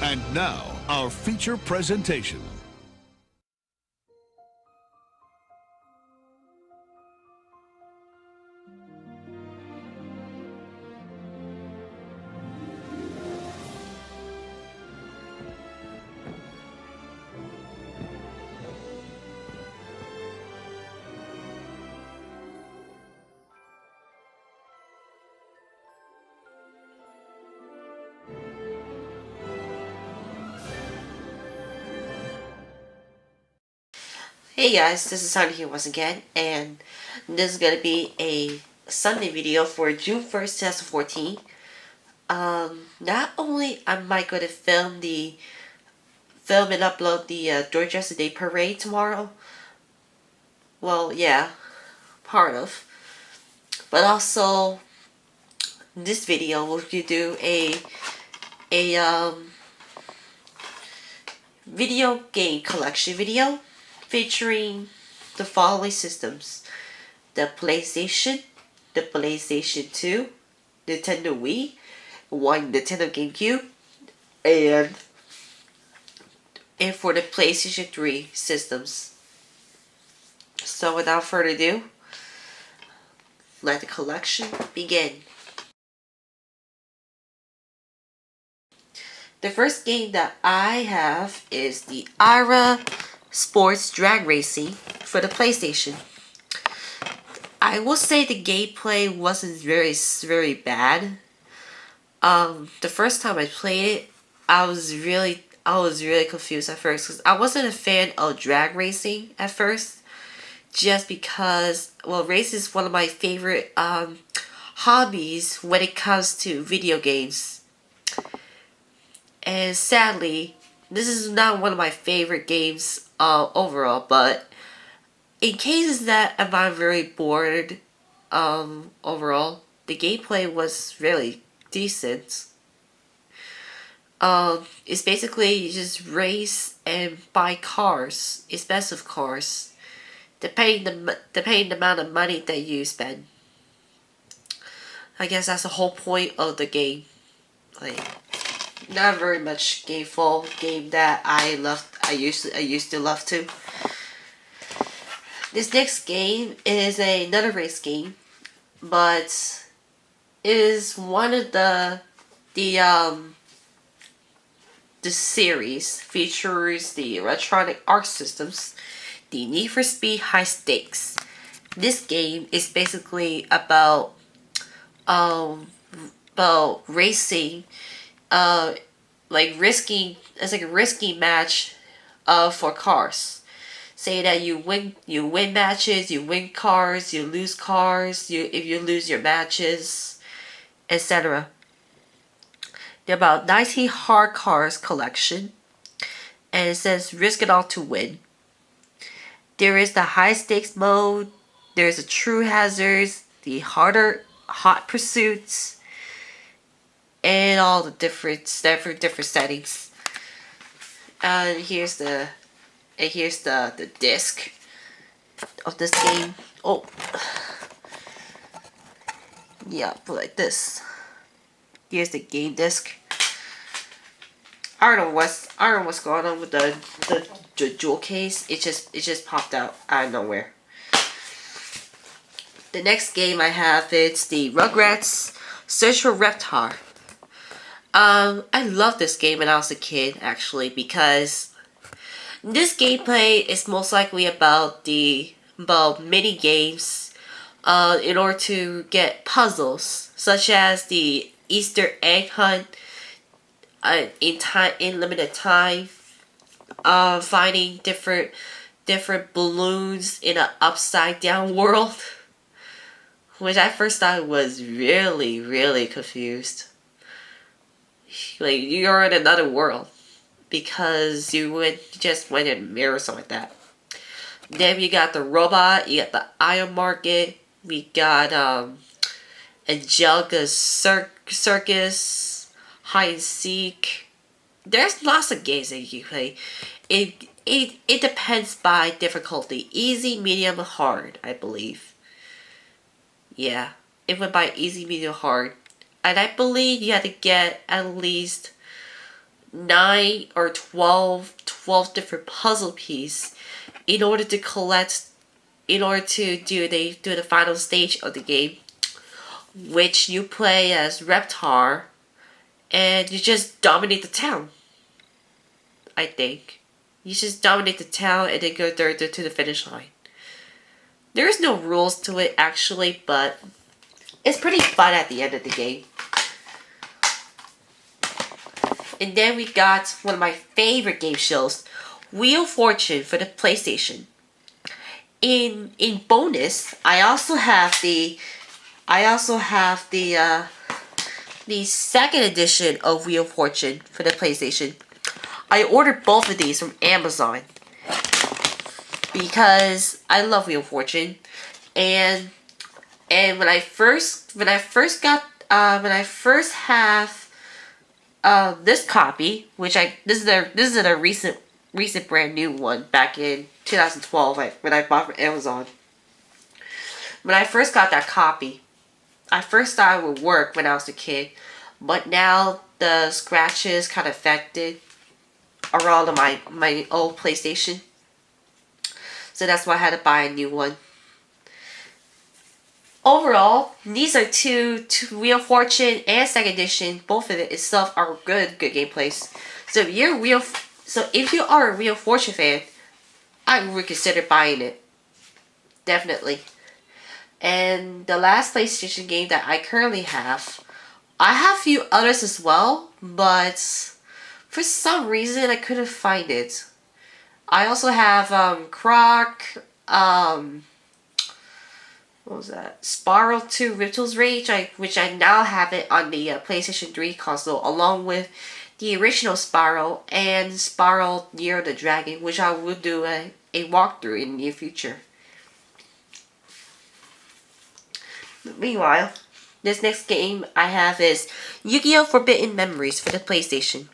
And now, our feature presentation. Hey guys, this is Sunny here once again, and this is gonna be a Sunday video for June 1st, 2014. Not only am I gonna film and upload the Georgia Day Parade tomorrow. Well, yeah, part of. But also, in this video, we'll do a video game collection video featuring the following systems: the PlayStation, the PlayStation 2, Nintendo Wii, one Nintendo Gamecube, and for the PlayStation 3 systems. So without further ado, let the collection begin. The first game that I have is the Ira Sports Drag Racing for the PlayStation. I will say the gameplay wasn't very bad. The first time I played it, I was really confused at first because I wasn't a fan of drag racing at first, just because, well, racing is one of my favorite hobbies when it comes to video games. And sadly, this is not one of my favorite games overall, but in cases that if I'm very bored overall, the gameplay was really decent. It's basically you just race and buy cars, expensive cars, depending the amount of money that you spend. I guess that's the whole point of the game. Like, not very much game that I loved. I used to love to. This next game is another race game, but it is one of the series features the electronic arc systems, the Need for Speed High Stakes. This game is basically about racing, like risking. It's like a risky match, for cars. Say that you win matches, you win cars, you lose cars. If you lose your matches, etc. There are about 90 hard cars collection, and it says risk it all to win. There is the high stakes mode. There's a true hazards, the hot pursuits, and all the different settings. And here's the disc of this game. Oh, yeah, put like this. Here's the game disc. I don't know what's going on with the jewel case. It just popped out of nowhere. The next game I have is the Rugrats Search for Reptar. I loved this game when I was a kid, actually, because this gameplay is most likely about mini games, in order to get puzzles, such as the Easter egg hunt, in limited time, finding different balloons in an upside down world, which I first thought was really confused. Like, you're in another world because you just went in a mirror or something like that. Then you got the robot, you got the Iron Market, we got Angelica's Circus, Hide and Seek. There's lots of games that you can play. It depends by difficulty. Easy, medium, hard, I believe. Yeah, it went by easy, medium, hard. And I believe you had to get at least 9 or 12 different puzzle pieces in order to do the final stage of the game, which you play as Reptar, and you just dominate the town. I think you just dominate the town and then go to the finish line. There's no rules to it actually, but it's pretty fun at the end of the game. And then we got one of my favorite game shows, Wheel of Fortune for the PlayStation. In bonus, I also have the second edition of Wheel of Fortune for the PlayStation. I ordered both of these from Amazon because I love Wheel of Fortune, and when I first have this copy, this is a recent brand new one back in 2012 when I bought from Amazon. When I first got that copy, I first thought it would work when I was a kid, but now the scratches kind of affected around my old PlayStation. So that's why I had to buy a new one. Overall, these are two Wheel of Fortune and second edition. Both of it itself are good gameplays. So if you are a Wheel of Fortune fan, I would consider buying it. Definitely. And the last PlayStation game that I currently have, I have a few others as well, but for some reason I couldn't find it. I also have Croc, what was that? Spiral 2 Rituals Rage, which I now have it on the PlayStation 3 console, along with the original Spiral and Spiral Year of the Dragon, which I will do a walkthrough in the near future. Meanwhile, this next game I have is Yu-Gi-Oh! Forbidden Memories for the PlayStation.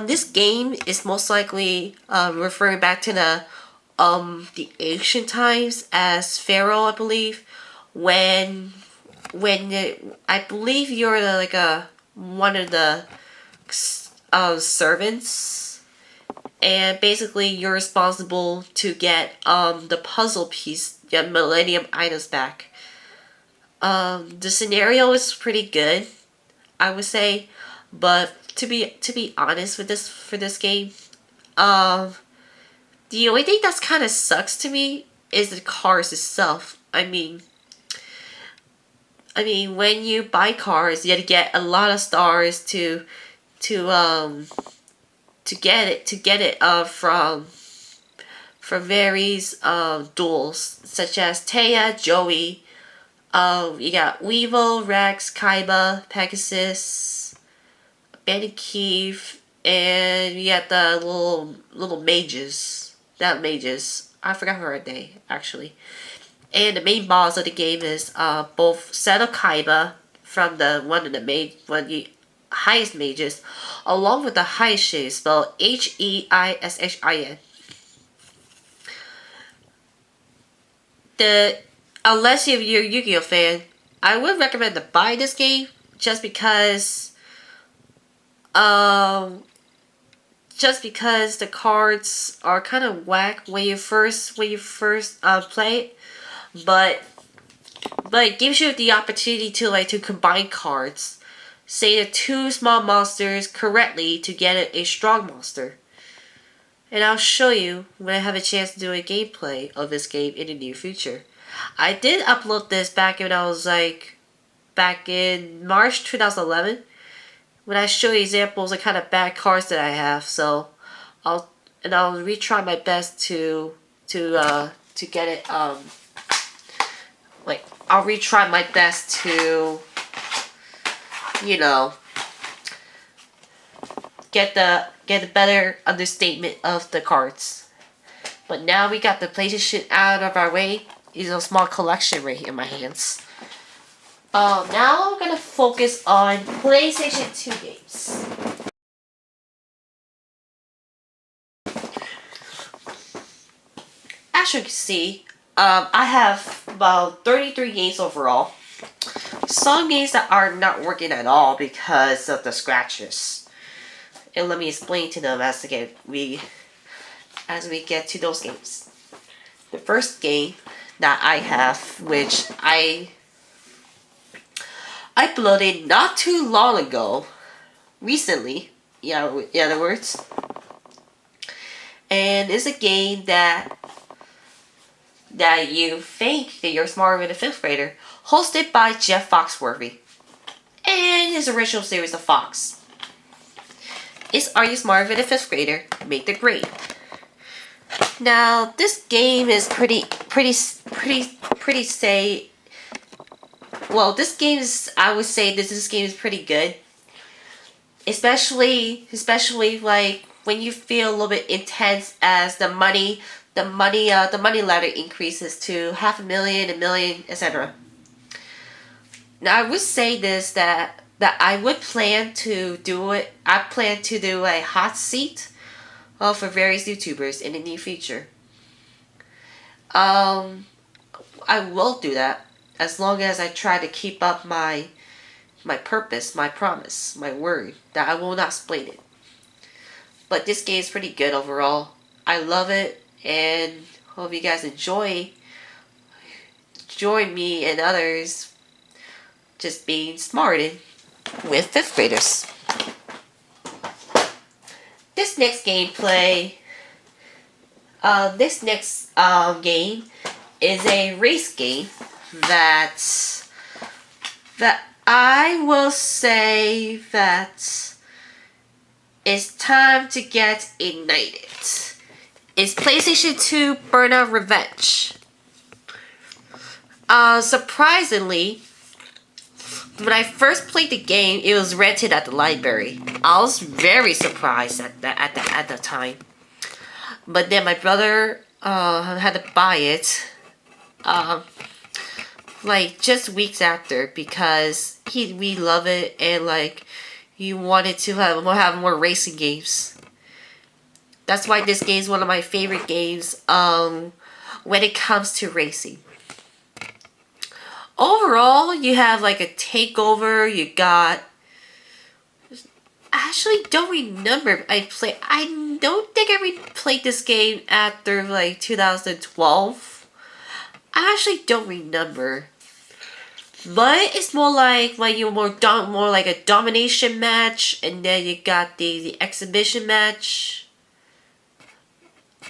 This game is most likely referring back to the ancient times as Pharaoh, I believe, when I believe you're one of the servants, and basically you're responsible to get the puzzle piece, the Millennium items back. The scenario is pretty good, I would say, but to be honest for this game, the only thing that's kind of sucks to me is the cars itself. I mean, when you buy cars, you have to get a lot of stars to get it from various duels such as Taya, Joey. You got Weevil, Rex, Kaiba, Pegasus, Gamecube, and you got the little mages. Not mages. I forgot her name actually. And the main boss of the game is both Seto Kaiba from one of the highest mages, along with the Heishin, spelled Heishin. Unless you're a Yu-Gi-Oh fan, I would recommend to buy this game just because the cards are kind of whack when you first play it, but it gives you the opportunity to combine cards, say the two small monsters correctly to get a strong monster. And I'll show you when I have a chance to do a gameplay of this game in the near future. I did upload this back in March 2011. When I show you examples of kind of bad cards that I have, so I'll retry my best to get it. I'll retry my best to, get a better understatement of the cards. But now we got the PlayStation out of our way. Is a small collection right here in my hands. Now I'm gonna focus on PlayStation 2 games. As you can see, I have about 33 games overall. Some games that are not working at all because of the scratches. and let me explain to them as we get to those games. The first game that I have, which I uploaded not too long ago, recently, yeah, in other words, and it's a game that you think that you're smarter than a fifth grader, hosted by Jeff Foxworthy and his original series of Fox. It's Are You Smarter Than a Fifth Grader? Make the grade. Now, this game is say. Well, this game is. I would say this game is pretty good. Especially like when you feel a little bit intense as the money ladder increases to $500,000, $1 million, etc. Now, I would say this that I would plan to do it. I plan to do a hot seat for various YouTubers in the near future. I will do that as long as I try to keep up my purpose, my promise, my word that I will not split it. But this game is pretty good overall. I love it, and hope you guys enjoy me and others just being smarted with fifth graders. This next gameplay, game is a race game that I will say that it's time to get ignited. It's PlayStation 2 Burnout Revenge. Surprisingly, when I first played the game, it was rented at the library. I was very surprised at the time. But then my brother had to buy it like just weeks after because we love it, and like he wanted to have more racing games. That's why this game is one of my favorite games when it comes to racing. Overall, you have like a takeover. You got. I actually don't remember. I don't think I played this game after like 2012. I actually don't remember. But it's more like you're more like a domination match, and then you got the exhibition match.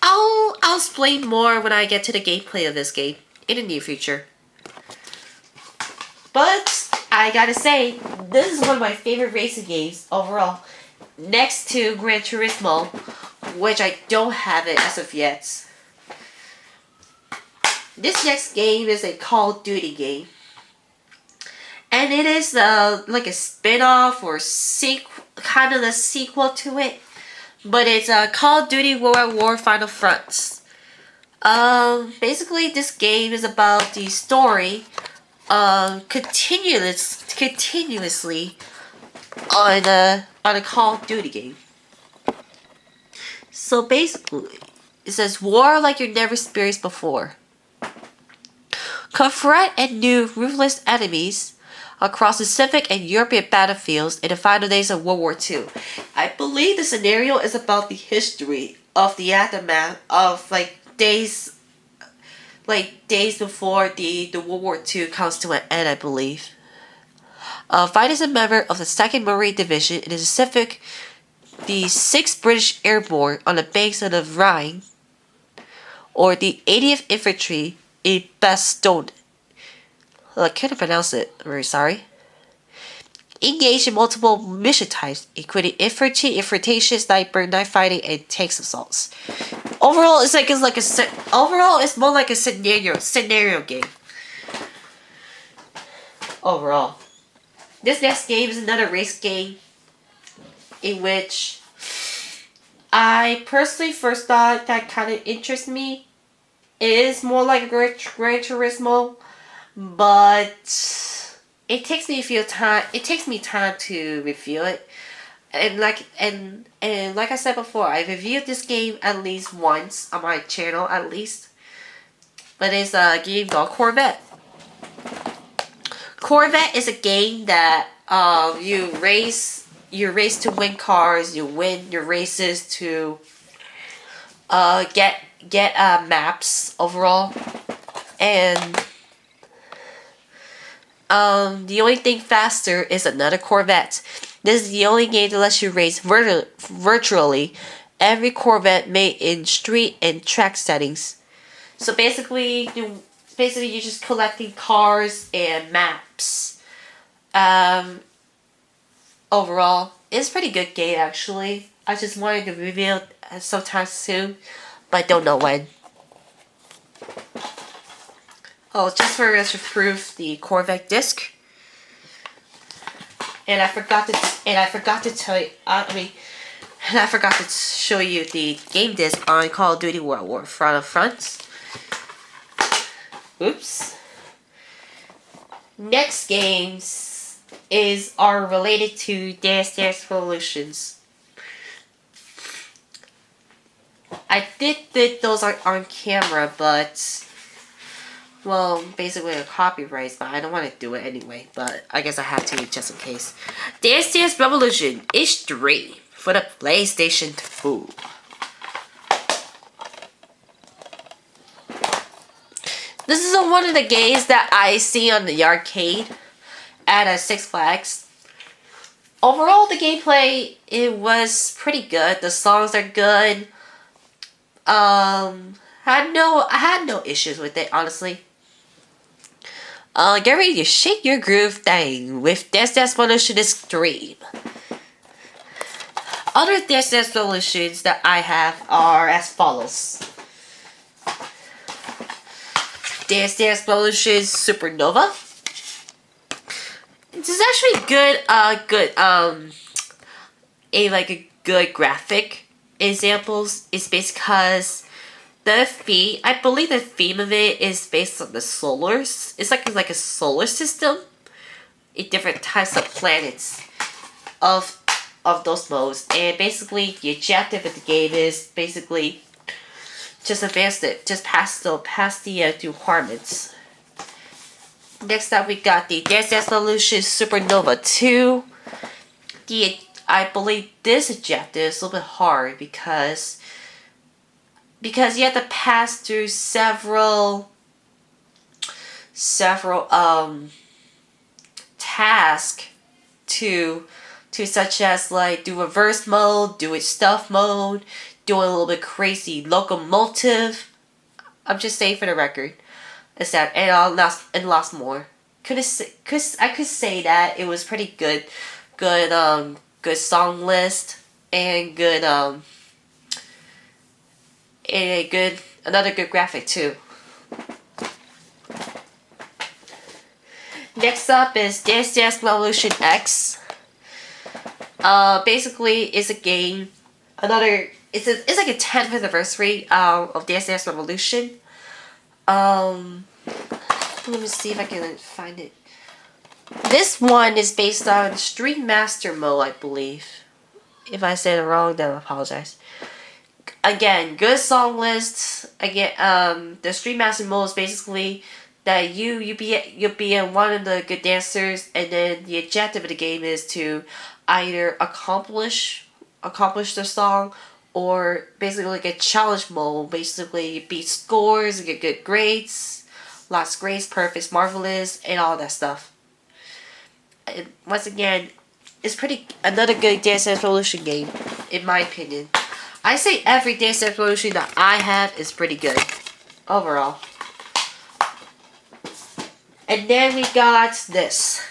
I'll explain more when I get to the gameplay of this game in the near future. But I gotta say, this is one of my favorite racing games overall, next to Gran Turismo, which I don't have it as of yet. This next game is a Call of Duty game, and it is like a spin-off or kind of a sequel to it, but it's Call of Duty World War Final Fronts. Basically, this game is about the story continuously on a Call of Duty game. So basically, it says war like you've never experienced before. Confront and new ruthless enemies across the Pacific and European battlefields in the final days of World War II. I believe the scenario is about the history of the aftermath of days before the World War II comes to an end, I believe. Fight as a member of the 2nd Marine Division in the Pacific, the 6th British Airborne on the banks of the Rhine, or the 80th Infantry in Bastogne. I can't pronounce it, I'm very sorry. Engage in multiple mission types, including infantry, infiltration, sniper, night fighting, and tanks assaults. Overall, it's more like a scenario game. Overall, this next game is another race game, in which I personally first thought that kind of interests me. It is more like a Gran Turismo, but it takes me time. It takes me time to review it, and like I said before, I reviewed this game at least once on my channel at least. But it's a game called Corvette. Corvette is a game that you race you race to win cars. You win your races to get maps overall, and the only thing faster is another Corvette. This is the only game that lets you race virtually every Corvette made in street and track settings. So basically, you're just collecting cars and maps. Overall, it's a pretty good game actually. I just wanted to review it sometime soon, but don't know when. Oh, just for extra proof, the Corvette disc. And I forgot to tell you. And I forgot to show you the game disc on Call of Duty World War front. Oops. Next games are related to Dance Dance Revolutions. I did those on camera, but well, basically a copyright, but I don't want to do it anyway. But I guess I have to just in case. Dance Dance Revolution is 3 for the PlayStation 2. This is one of the games that I see on the arcade at Six Flags. Overall, the gameplay, it was pretty good. The songs are good. I had no issues with it, honestly. Get ready to shake your groove thing with Dance Dance Revolution Extreme. Other Dance Dance Revolutions that I have are as follows. Dance Dance Revolution Supernova. This is actually good. A good graphic examples is based because I believe the theme of it is based on the solars. It's like a solar system, in different types of planets of those modes, and basically the objective of the game is basically just advance it, just pass the requirements. Next up, we got the Dance Dance Revolution Supernova 2. I believe this objective is a little bit hard because you have to pass through several tasks to such as like do reverse mode, do it stealth mode, doing a little bit crazy locomotive. I'm just saying for the record. It's that and lots more. I could say that it was pretty good song list and another good graphic too. Next up is Dance Dance Revolution X. Basically, it's a game. It's like a 10th anniversary of Dance Dance Revolution. Let me see if I can find it. This one is based on Stream Master mode, I believe. If I said it wrong, then I apologize. Again, good song list. Again, the Stream Master mode is basically that you'll be one of the good dancers, and then the objective of the game is to either accomplish the song, or basically like a challenge mode. Basically, you beat scores, you get good grades, lots of grades, perfect, marvelous, and all that stuff. And once again, it's another good Dance Dance Revolution game, in my opinion. I say every Dance Dance Revolution that I have is pretty good overall. And then we got this.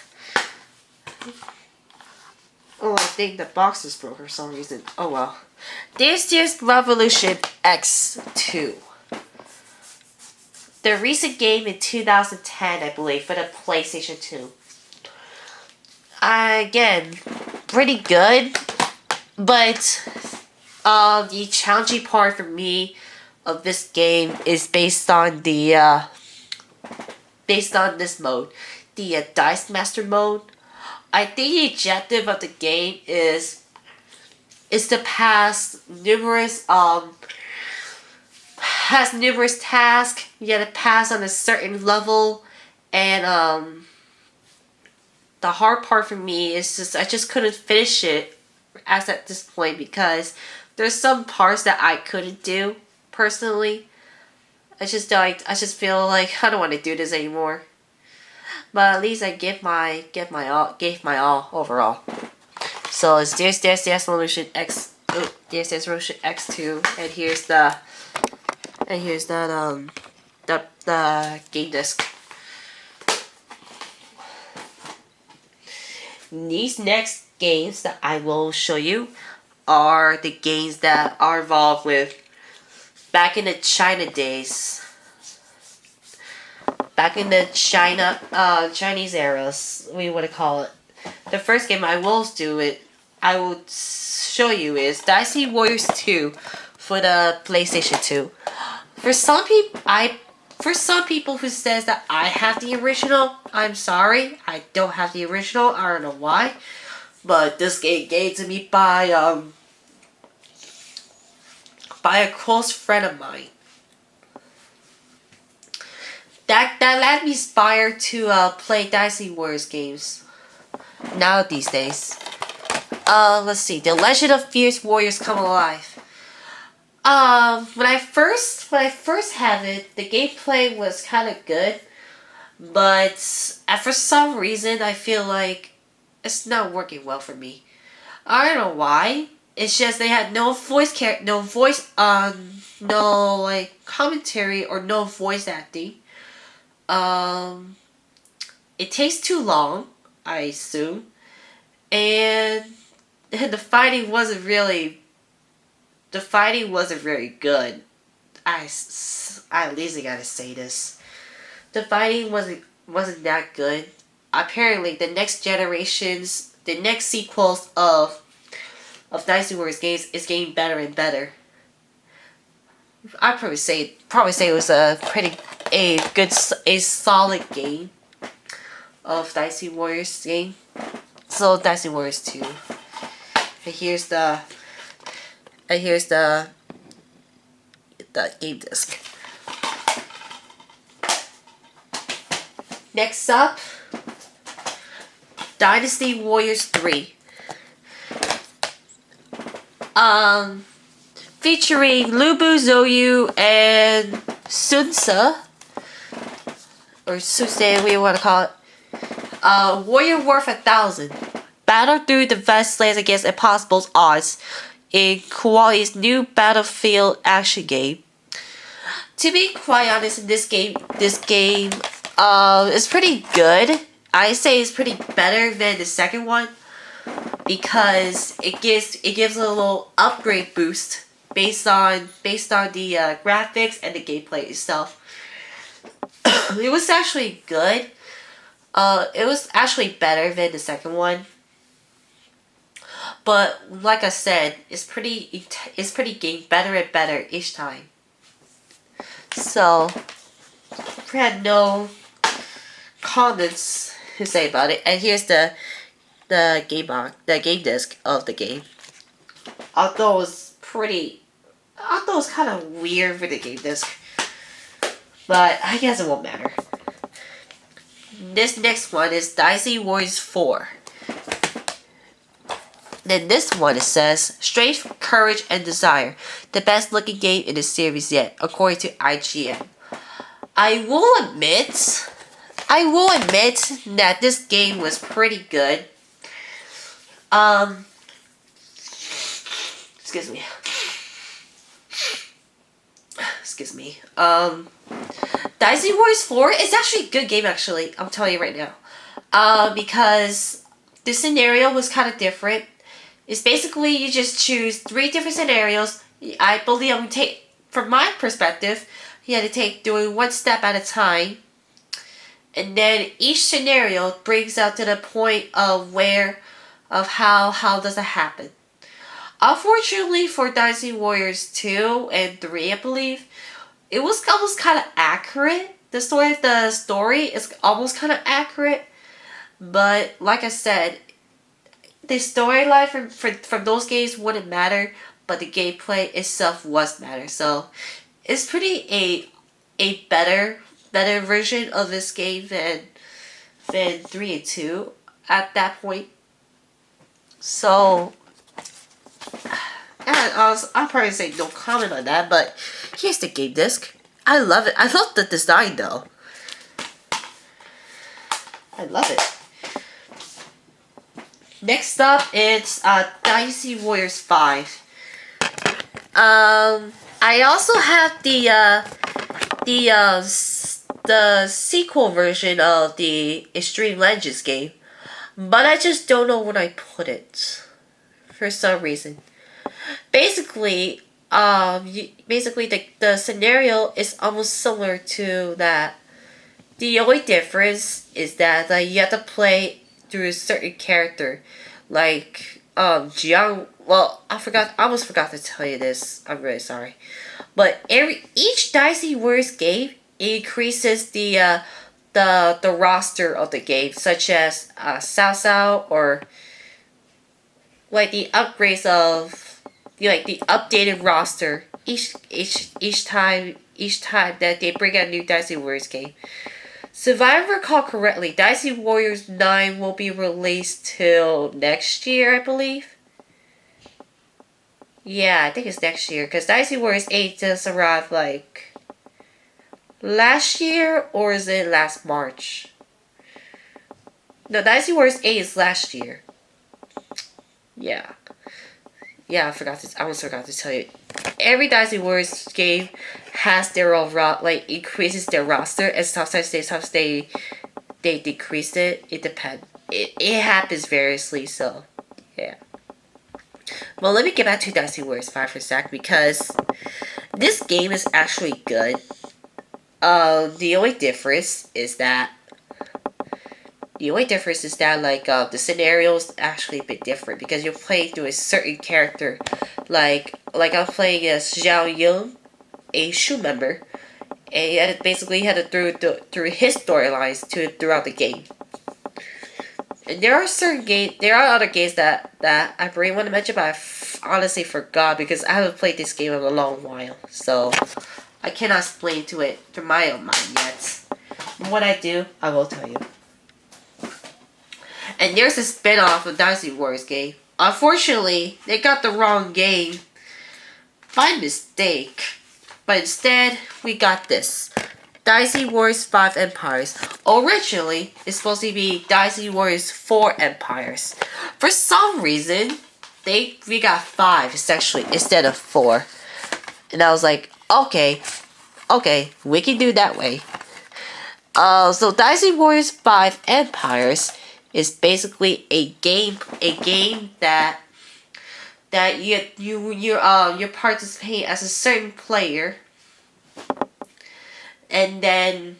Oh, I think the box is broke for some reason. Oh well. Dance Dance Revolution X2. The recent game in 2010, I believe, for the PlayStation 2. Again, pretty good, but the challenging part for me of this game is based on this mode, the Dice Master mode. I think the objective of the game is to pass numerous tasks. You have to pass on a certain level, and the hard part for me is I just couldn't finish it as at this point because there's some parts that I couldn't do personally. I just feel like I don't want to do this anymore. But at least I gave my all overall. So it's there's the Resolution X. Oh, there's Resolution X2, and here's that the game disc. These next games that I will show you are the games that are involved with back in the China days. Back in the Chinese eras, we want to call it. The first game I will show you is Dynasty Warriors 2 for the PlayStation 2. For some people who says that I have the original, I'm sorry, I don't have the original. I don't know why, but this game gave to me by a close friend of mine. That led me inspired to play Dynasty Warriors games. Now these days, let's see, The Legend of Fierce Warriors Come Alive. When I first had it, the gameplay was kind of good, but for some reason I feel like it's not working well for me. I don't know why. It's just they had no like commentary or no voice acting. It takes too long, I assume, and the fighting wasn't really good. At least I gotta say this. The fighting wasn't that good. Apparently, the next sequels of Dynasty Warriors games is getting better and better. I'd probably say it was a solid game of Dynasty Warriors game. So Dynasty Warriors 2. And here's the game disc. Next up, Dynasty Warriors 3. Featuring Lubu, Zoyu, and Sunsa, or Suse, whatever you want to call it. Warrior Worth 1,000. Battle through the vast lands against impossible odds in Kuwali's new Battlefield action game. To be quite honest, this game is pretty good. I say it's pretty better than the second one because it gives a little upgrade boost based on the graphics and the gameplay itself. It was actually good. It was actually better than the second one. But like I said, it's pretty getting better and better each time. So I had no comments to say about it. And here's the game disc of the game. Although it was kind of weird for the game disc, but I guess it won't matter. This next one is Dynasty Warriors 4. Then this one, it says, Strength, Courage, and Desire. The best looking game in the series yet, according to IGN. I will admit that this game was pretty good. Excuse me. Dynasty Warriors 4 is actually a good game, actually. I'm telling you right now. Because the scenario was kind of different. It's basically you just choose 3 different scenarios. I believe I'm going to take, from my perspective, you had to take doing one step at a time. And then each scenario brings out to the point of how does it happen. Unfortunately for Dynasty Warriors 2 and 3, I believe, it was almost kind of accurate. The story is almost kind of accurate. But like I said, the storyline from those games wouldn't matter, but the gameplay itself was matter. So it's pretty a better version of this game than 3 and 2 at that point. So And I'll probably say no comment on that, but here's the game disc. I love it. I love the design though. I love it. Next up, it's Dynasty Warriors 5. I also have the sequel version of the Extreme Legends game, but I just don't know where I put it for some reason. Basically, the scenario is almost similar to that. The only difference is that you have to play through a certain character, like Jiang. Well, I almost forgot to tell you this. I'm really sorry, but each Dicey Warriors game increases the roster of the game, such as Sao Sao, or like the upgrades of like the updated roster each time that they bring out a new Dicey Warriors game. So if I recall correctly, Dicey Warriors 9 will be released till next year, I believe. Yeah, I think it's next year, because Dicey Warriors 8 just arrived like last year, or is it last March? No, Dicey Warriors 8 is last year. Yeah. Yeah, I almost forgot to tell you. Every Dicey Warriors game has their own increases their roster, and sometimes they decrease it. It depends. It happens variously, so yeah. Well, let me get back to Dicey Warriors 5 for a sec, because this game is actually good. The only difference is that the scenarios actually a bit different, because you're playing through a certain character. Like I'm playing as Xiao Yun, a Shu member, and you had to through his storylines throughout the game. And there are other games that I really want to mention, but I honestly forgot, because I haven't played this game in a long while, so I cannot explain to it from my own mind yet. But when I do, I will tell you. And there's a spin-off of Dynasty Warriors game. Unfortunately, they got the wrong game by mistake. But instead, we got this. Dynasty Warriors 5 Empires. Originally, it's supposed to be Dynasty Warriors 4 Empires. For some reason, we got 5 essentially instead of 4. And I was like, okay, we can do that way. So Dynasty Warriors 5 Empires is basically a game that you're participating as a certain player, and then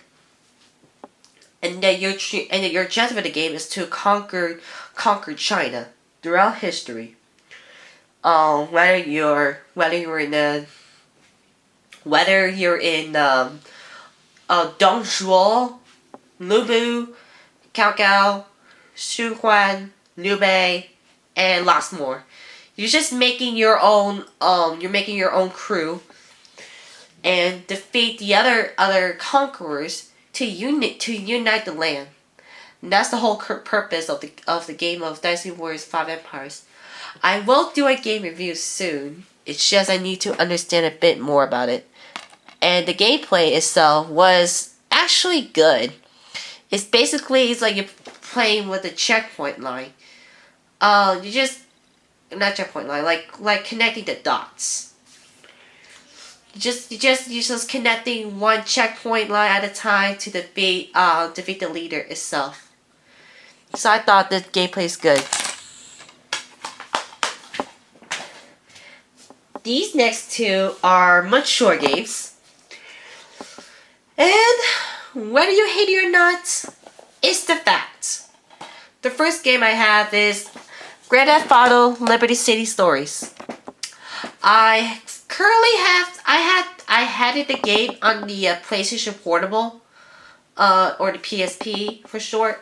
your objective of the game is to conquer China throughout history. Whether you're in Dongzhuo, Lubu, Cao, Shuhuan, Liu Bei, and lots more. You're just making your own. You're making your own crew, and defeat the other conquerors to unite the land. And that's the whole purpose of the game of Dynasty Warriors 5 Empires. I will do a game review soon. It's just I need to understand a bit more about it. And the gameplay itself was actually good. It's like you're playing with a checkpoint line. Not checkpoint line, like connecting the dots. You're just connecting one checkpoint line at a time to defeat the leader itself. So I thought the gameplay is good. These next two are mature games. And whether you hate it or not, it's the fact. The first game I have is Grand Theft Auto Liberty City Stories. I had the game on the PlayStation Portable, or the PSP for short.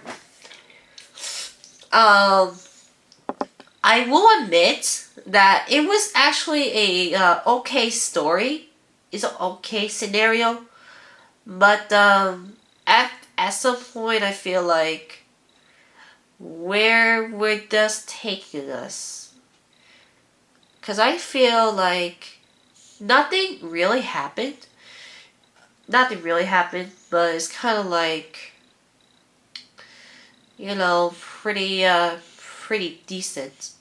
I will admit that it was actually a okay story. It's an okay scenario, but at some point I feel like, where would this taking us? Because I feel like nothing really happened. Nothing really happened, but it's kind of like, pretty decent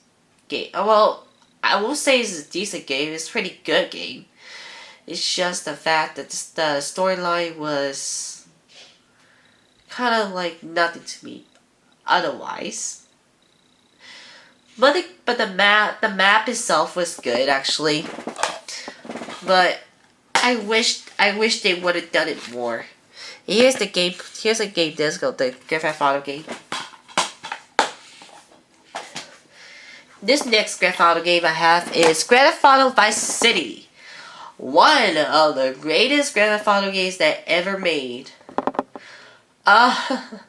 game. Well, I won't say it's a decent game. It's a pretty good game. It's just the fact that the storyline was kind of like nothing to me. Otherwise, but the map itself was good actually. But I wish they would have done it more. Here's the game. Here's a game disco, the Grand Theft Auto game. This next Grand Theft Auto game I have is Grand Theft Auto Vice City. One of the greatest Grand Theft Auto games that ever made. I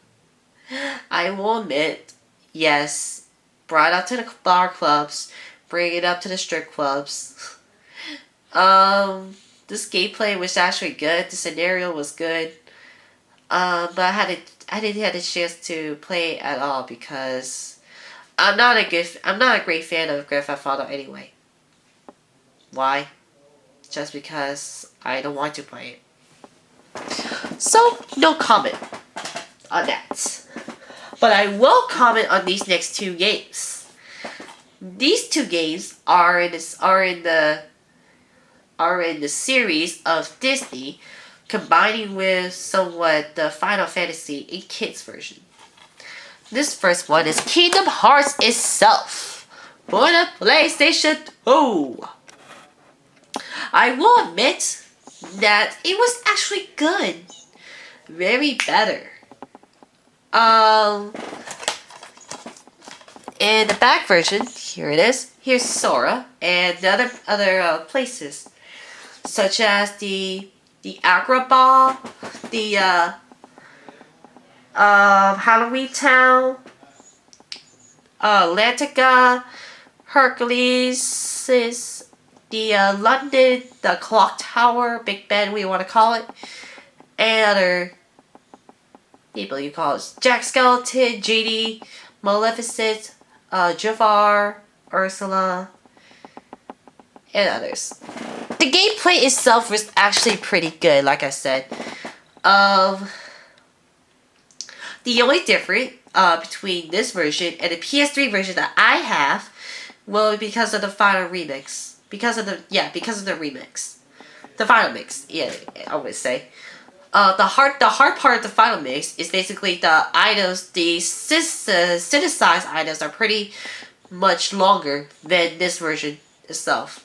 will admit, yes, brought up to the bar clubs, bring it up to the strip clubs. This gameplay was actually good. The scenario was good. But I didn't have a chance to play it at all because I'm not a great fan of Grand Theft Auto anyway. Why? Just because I don't want to play it. So no comment on that. But I will comment on these next two games. These two games are in the series of Disney, combining with somewhat the Final Fantasy in kids version. This first one is Kingdom Hearts itself for the PlayStation 2. I will admit that it was actually good. Very better. In the back version, here it is. Here's Sora and the other places, such as the Aqua Ball, the Halloween Town, Atlantica, Hercules, the London, the Clock Tower, Big Ben, we want to call it, and other people you call it. Jack Skellington, Genie, Maleficent, Jafar, Ursula, and others. The gameplay itself was actually pretty good, like I said. The only difference between this version and the PS3 version that I have, well, because of the final remix. Because of the remix. The final mix, yeah, I would say. The hard part of the final mix is basically the items, the synthesized items are pretty much longer than this version itself.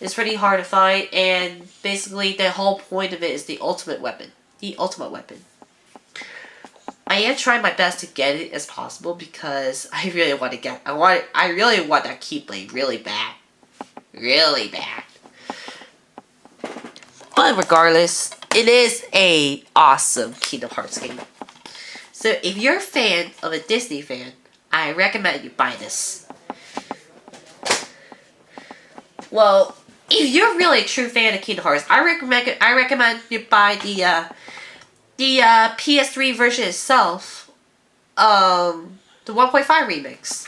It's pretty hard to find, and basically the whole point of it is the ultimate weapon. The ultimate weapon. I am trying my best to get it as possible because I really want to get. I really want that Keyblade really bad, really bad. But regardless, it is a awesome Kingdom Hearts game. So if you're a fan of a Disney fan, I recommend you buy this. Well, if you're really a true fan of Kingdom Hearts, I recommend you buy the PS3 version itself, the 1.5 remix.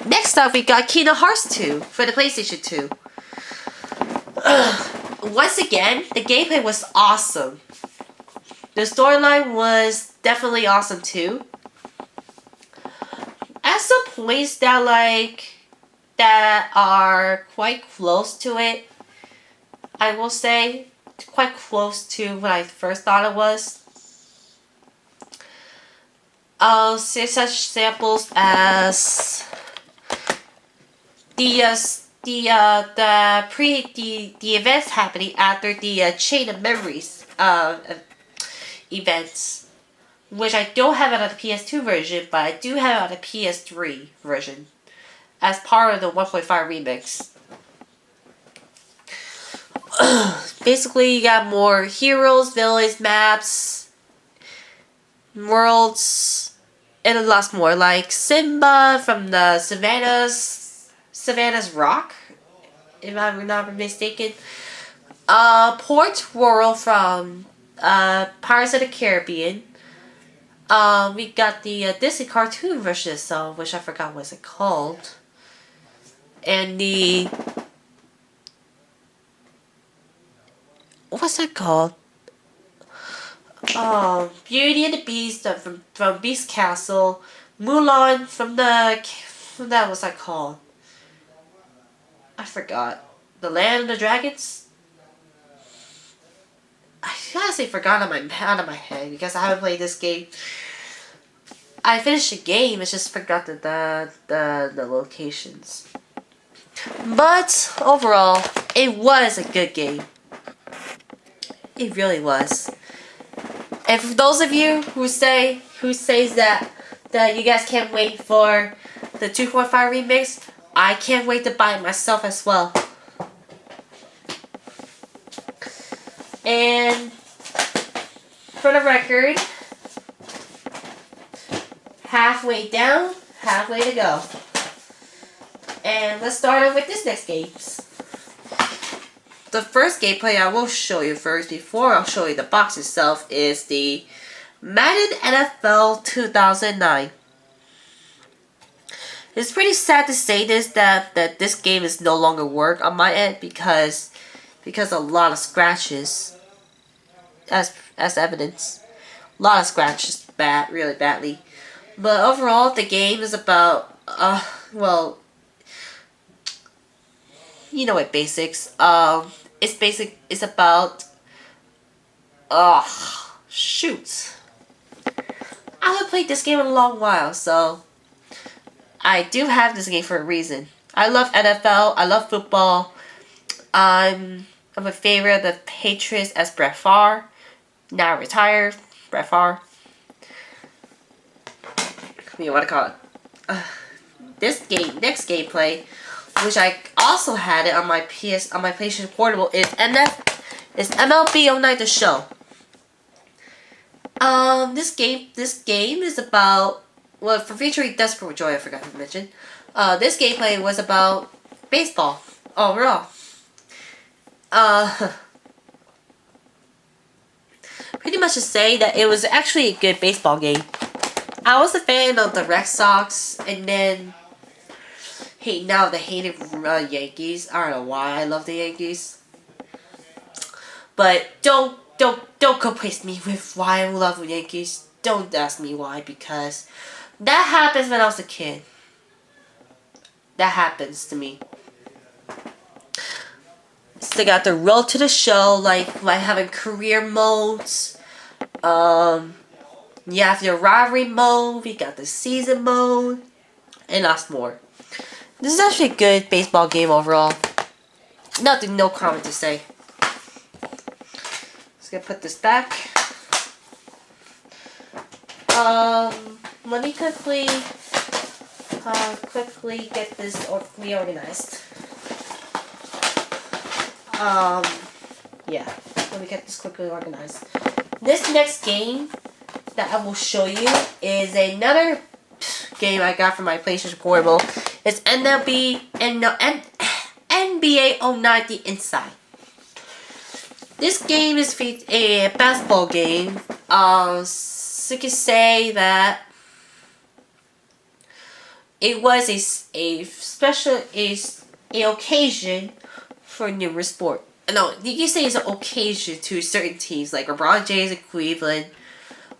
Next up, we got Kingdom Hearts 2 for the PlayStation 2. Once again, the gameplay was awesome. The storyline was definitely awesome too. At some points that are quite close to it, I will say. Quite close to what I first thought it was. Such examples as the events happening after the Chain of Memories events, which I don't have it on the PS2 version, but I do have it on the PS3 version as part of the 1.5 remix. Basically, you got more heroes, villains, maps, worlds, and lots more. Like Simba from the Savannah's Rock, if I'm not mistaken. Port World from Pirates of the Caribbean. We got the Disney cartoon version itself, which I forgot what it's called. and the what's that called? Beauty and the Beast from Beast Castle, Mulan from that what's that called? I forgot. The Land of the Dragons. I honestly forgot out of my head because I haven't played this game. I finished the game, it's just forgot the locations. But overall, it was a good game. It really was. And for those of you who says that you guys can't wait for the 2.5 remix, I can't wait to buy it myself as well. And for the record, halfway down, halfway to go. And let's start off with this next game. The first gameplay I will show you first, before I'll show you the box itself, is the Madden NFL 2009. It's pretty sad to say this, that this game is no longer work on my end because a lot of scratches, as evidence. A lot of scratches, really badly. But overall, the game is about, well, you know it, basics. It's about, shoot. I haven't played this game in a long while, so I do have this game for a reason. I love NFL, I love football. I'm a favorite of the Patriots as Brett Favre, now retired, Brett Favre. You know what I call it. This next gameplay, which I also had it on my PlayStation Portable, is MLB 09 The Show. This game is about, well, for featuring Desperate Joy, I forgot to mention. This gameplay was about baseball overall. Pretty much to say that it was actually a good baseball game. I was a fan of the Red Sox, and then now the hated Yankees. I don't know why I love the Yankees, but don't compare me with why I love the Yankees. Don't ask me why, because that happens when I was a kid. That happens to me. Still got the road to the show, like having career modes. You have your rivalry mode, we got the season mode, and lots more. This is actually a good baseball game overall. No comment to say. Just gonna put this back. Let me quickly get this reorganized. Yeah, let me get this quickly organized. This next game that I will show you is another game I got from my PlayStation Portable. It's NBA 09 The Inside. This game is a basketball game. So you could say that it was a special occasion for numerous sport. No, you can say it's an occasion to certain teams like LeBron James in Cleveland,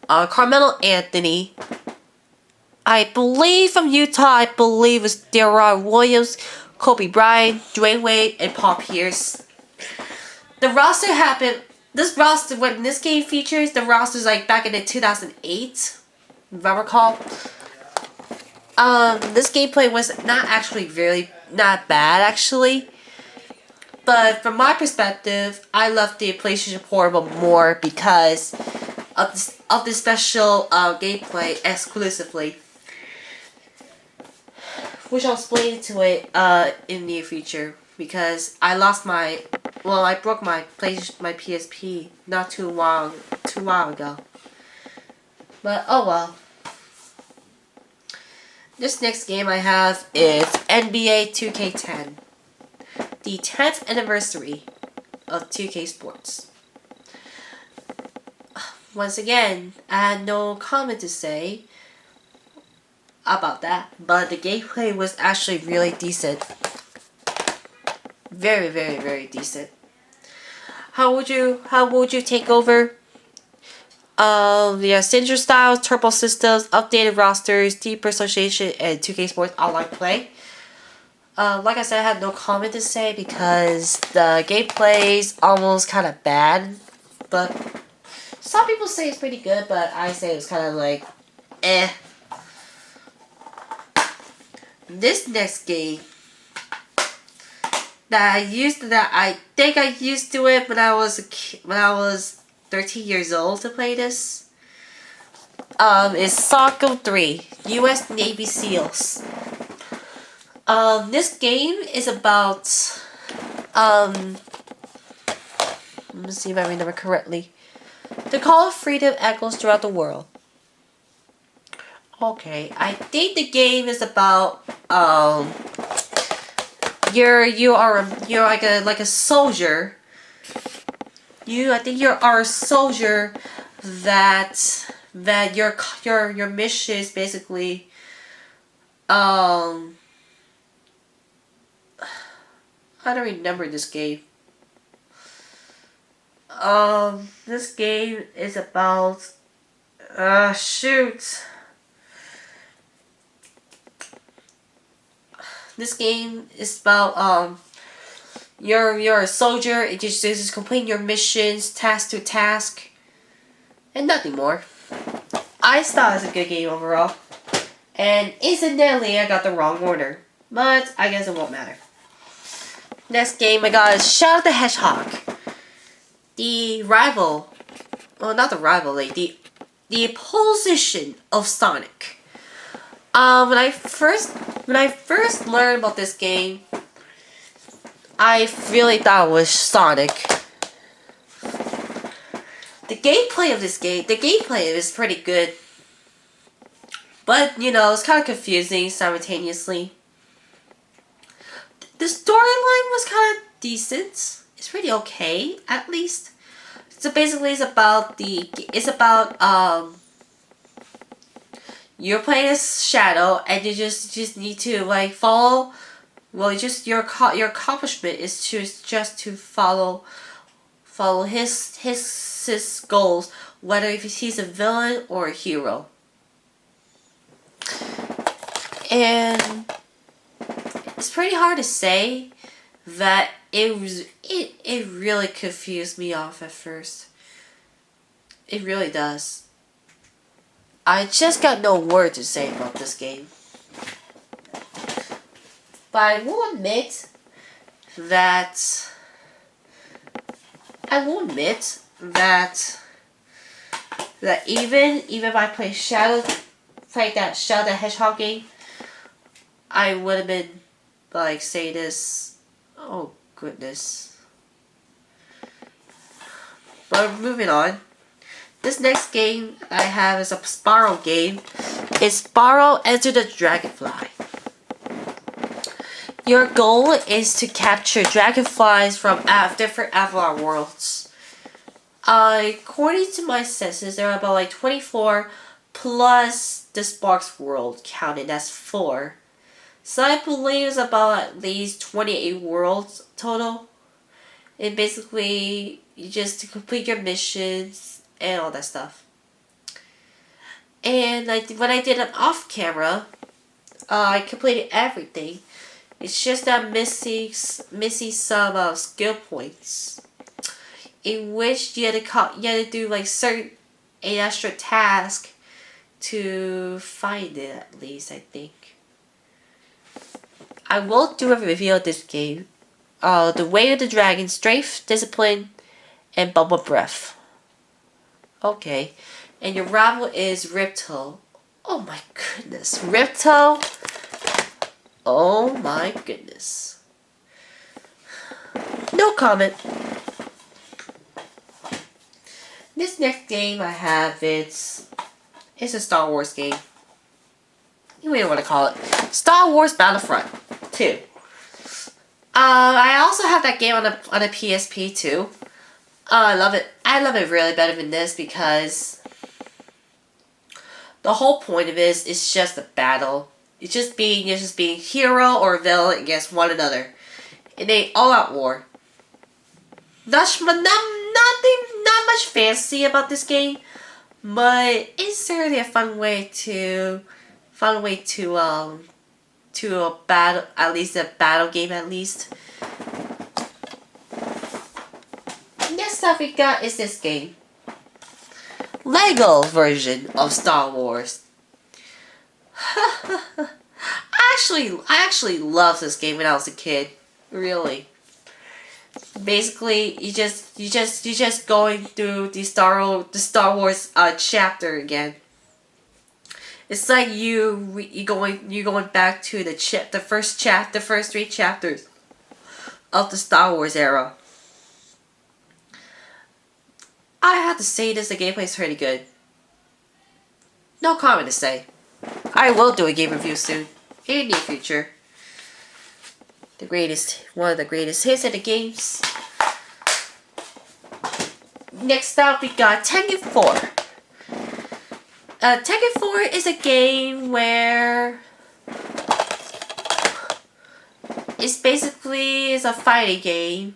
Carmelo Anthony. I believe from Utah, I believe it was Deron Williams, Kobe Bryant, Dwayne Wade, and Paul Pierce. The roster happened. This roster, when this game features, the roster's like back in the 2008, if I recall. This gameplay was not bad actually. But from my perspective, I love the PlayStation Portable more because of the special gameplay exclusively, which I'll explain to it in the near future, because I broke my PSP not too long ago. But oh well. This next game I have is NBA 2K10. The 10th anniversary of 2K Sports. Once again, I had no comment to say about that, but the gameplay was actually really decent. Very, very, very decent. How would you take over? Yeah, signature styles, turbo systems, updated rosters, deep personalization, and 2K Sports online play. Like I said, I have no comment to say because the gameplay is almost kind of bad. But some people say it's pretty good, but I say it's kind of like, eh. This next game that I think I used to it when I was when I was 13 years old to play this. Is Soccer 3, U.S. Navy SEALs. This game is about, let me see if I remember correctly. The call of freedom echoes throughout the world. Okay, I think the game is about, you're like a soldier. I think you are a soldier that your mission is basically, I don't remember this game. This game is about, shoot. This game is about, you're a soldier. It just completing your missions, task to task, and nothing more. I thought it was a good game overall. And incidentally, I got the wrong order. But I guess it won't matter. Next game I got is Shadow the Hedgehog. The rival. Well, not the rival, like the opposition of Sonic. When I first learned about this game, I really thought it was Sonic. The gameplay of this game, is pretty good. But, it's kind of confusing simultaneously. The storyline was kind of decent. It's pretty okay, at least. So basically, it's about you're playing as Shadow, and you just need to like follow. Well, your accomplishment is just to follow his goals, whether if he's a villain or a hero. And it's pretty hard to say that it really confused me off at first. It really does. I just got no word to say about this game. But I will admit that even if I played that Shadow the Hedgehog game, I would have been like say this. Oh goodness. But moving on. This next game I have is a Spyro game. It's Spyro Enter the Dragonfly. Your goal is to capture dragonflies from different Avalar worlds. According to my census, there are about like 24 plus the Sparks world counted as 4. So I believe it's about at least 28 worlds total. And basically, you just to complete your missions and all that stuff. And when I did it off camera, I completed everything. It's just that missing some skill points, in which you had to do like certain an extra task to find it. At least I think. I will do a review of this game. The Way of the Dragon, Strength, Discipline, and Bubble Breath. Okay, and your rival is Ripto. Oh my goodness, Ripto. Oh my goodness. No comment. This next game I have, it's a Star Wars game. You may want to call it Star Wars Battlefront 2. I also have that game on a PSP too. I love it. I love it really better than this because the whole point of it is just a battle. It's just being hero or villain against one another. in a all-out war. Not much fancy about this game, but it's certainly a fun way to a battle, at least a battle game at least. Next up we got is this game. Lego version of Star Wars. I actually loved this game when I was a kid. Really. Basically, you just going through the Star Wars chapter again. It's like you going back to the first 3 chapters of the Star Wars era. I have to say the gameplay is pretty good. No comment to say. I will do a game review soon, in the near future. One of the greatest hits of the games. Next up, we got Tekken 4. Tekken 4 is a game where it's a fighting game.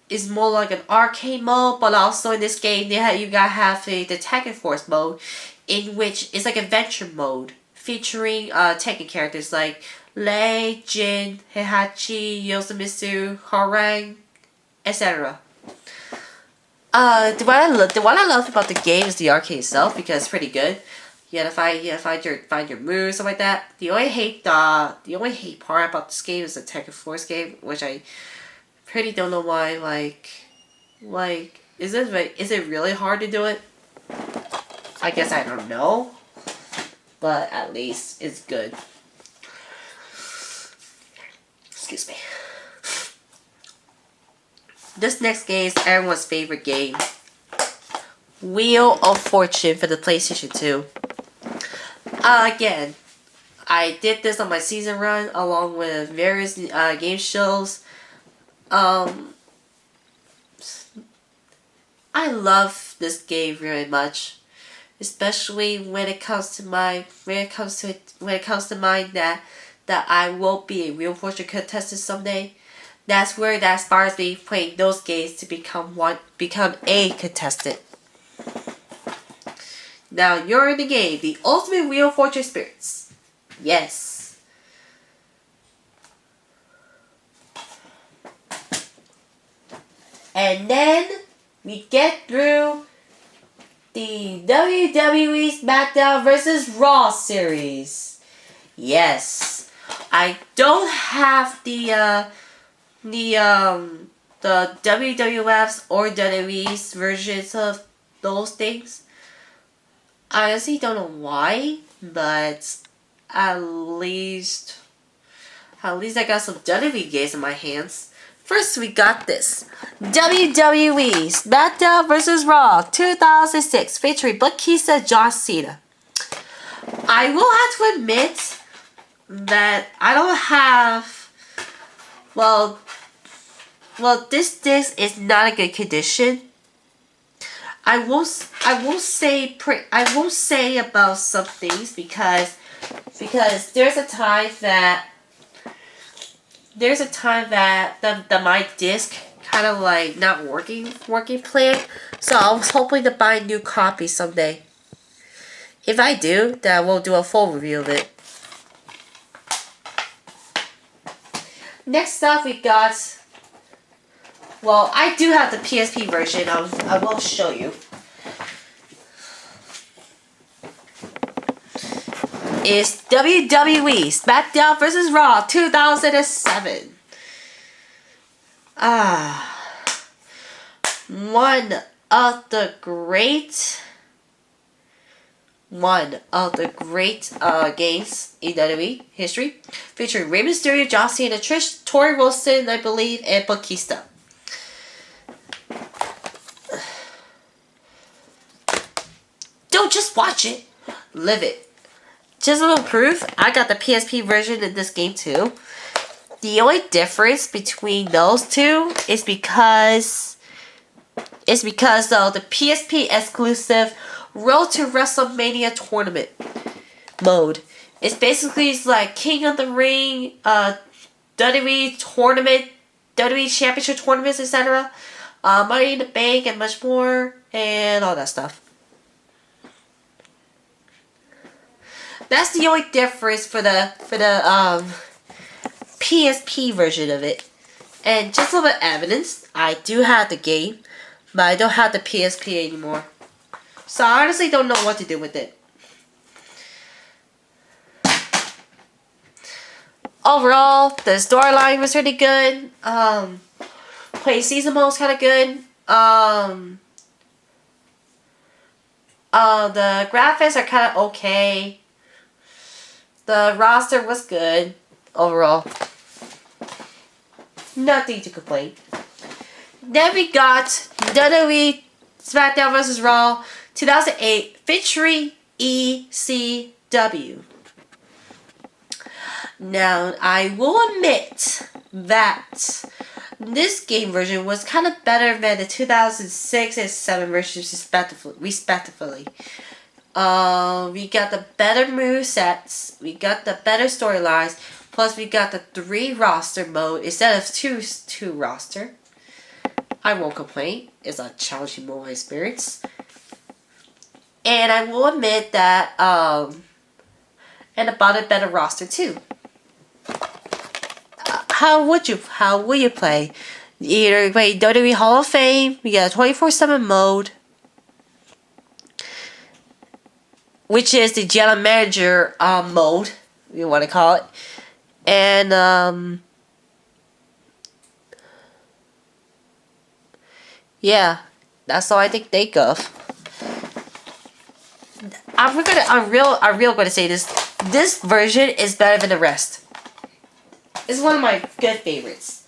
It's more like an arcade mode, but also in this game you gotta have the Tekken Force mode, in which it's like adventure mode featuring Tekken characters like Lei, Jin, Heihachi, Yoshimizu, Harang, etc. The what I love about the game is the arcade itself, because it's pretty good. You gotta find your moves, stuff like that. The only hate part about this game is the Tekken Force game, which I pretty don't know why. Like is it really hard to do it? I guess I don't know, but at least it's good. Excuse me. This next game is everyone's favorite game. Wheel of Fortune for the PlayStation 2. Again, I did this on my season run along with various game shows. I love this game very much, especially when it comes to mind that I will be a Wheel of Fortune contestant someday. That's where that inspires me playing those games to become a contestant. Now you're in the game, the ultimate Wheel of Fortune experience. Yes. And then we get through the WWE SmackDown vs. Raw series. Yes. I don't have the WWF's or WWE's versions of those things. I honestly don't know why, but at least I got some WWE games in my hands. First, we got this WWE SmackDown vs. Raw 2006, featuring Batista and John Cena. I will have to admit that I don't have. Well, this disc is not a good condition. I won't say about some things because there's a time that my disc kind of like not working plan. So I was hoping to buy a new copy someday. If I do, then I will do a full review of it. Next up, we got. Well, I do have the PSP version. I will show you. It's WWE SmackDown vs. Raw 2007. One of the great games in WWE history, featuring Rey Mysterio, John Cena, Trish, Tori Wilson, I believe, and Batista. Don't just watch it, live it. Just a little proof, I got the PSP version in this game too. The only difference between those two is because of the PSP exclusive Road to WrestleMania tournament mode. It's like King of the Ring WWE tournament, WWE championship tournaments, etc. Money in the Bank and much more, and all that stuff. That's the only difference for the PSP version of it. And just a little bit of evidence, I do have the game, but I don't have the PSP anymore. So I honestly don't know what to do with it. Overall, the storyline was really good. Play season mode was kind of good. The graphics are kind of okay. The roster was good overall. Nothing to complain. Then we got WWE SmackDown vs. Raw 2008 featuring ECW. Now, I will admit that this game version was kind of better than the 2006 and 2007 versions respectively. We got the better movesets, we got the better storylines, plus we got the 3 roster mode instead of 2 roster. I won't complain. It's a challenging mode experience. And I will admit that, and about a better roster too. How will you play? Either play WWE Hall of Fame, we got a 24/7 mode, which is the general manager mode, you want to call it. And yeah, that's all I can think of. I'm real gonna say this. This version is better than the rest. It's one of my good favorites.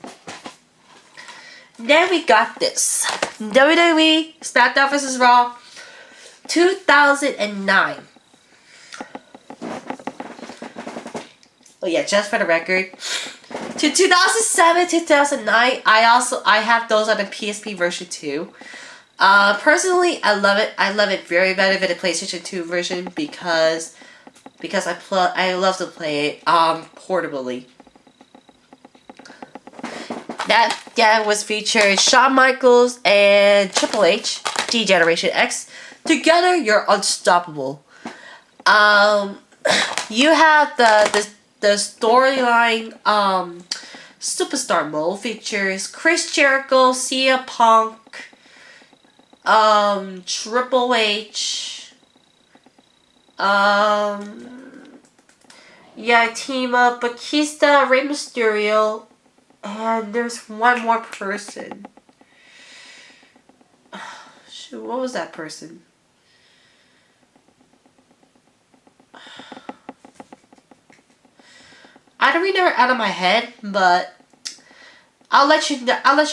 Then we got this WWE SmackDown vs. Raw 2009. Oh yeah, just for the record, to 2007 to 2009, I have those on the PSP version too. Personally, I love it. I love it very better than the PlayStation 2 version because I love to play it portably. That was featured Shawn Michaels and Triple H, D-Generation X. Together, you're unstoppable. You have the storyline Superstar mode features Chris Jericho, CM Punk, Triple H. Team up Batista, Rey Mysterio. And there's one more person. Shoot, what was that person? I don't remember out of my head, but I'll let you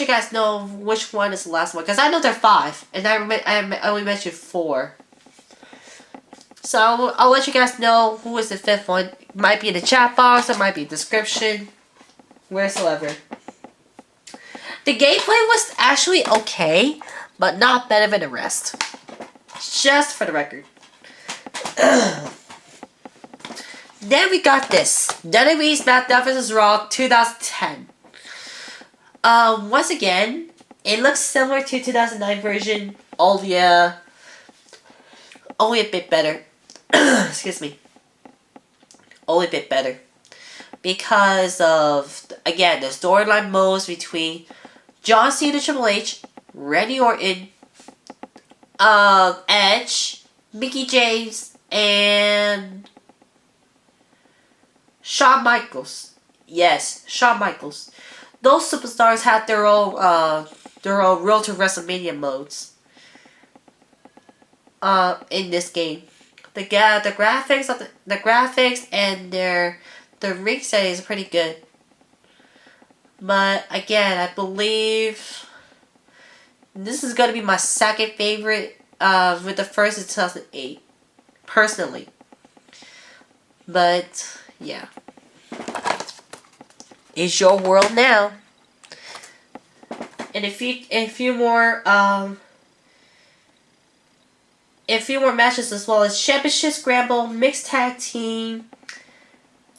guys know which one is the last one, because I know there are 5, and I only mentioned 4. So I'll let you guys know who is the 5th one. It might be in the chat box, it might be in the description. Wheresoever. The gameplay was actually okay, but not better than the rest. Just for the record. Then we got this. WWE SmackDown vs. Raw 2010. Once again, it looks similar to 2009 version, only a bit better. Excuse me. Only a bit better. Because of, again, the storyline modes between John Cena, Triple H, Randy Orton, Edge, Mickey James, and Shawn Michaels. Yes, Shawn Michaels. Those superstars had their own Road to WrestleMania modes. In this game, the graphics and the ring setting is pretty good. But again, I believe this is going to be my second favorite, with the first in 2008. Personally. But, yeah. It's your world now. And a few more matches as well as Championship Scramble, Mixed Tag Team,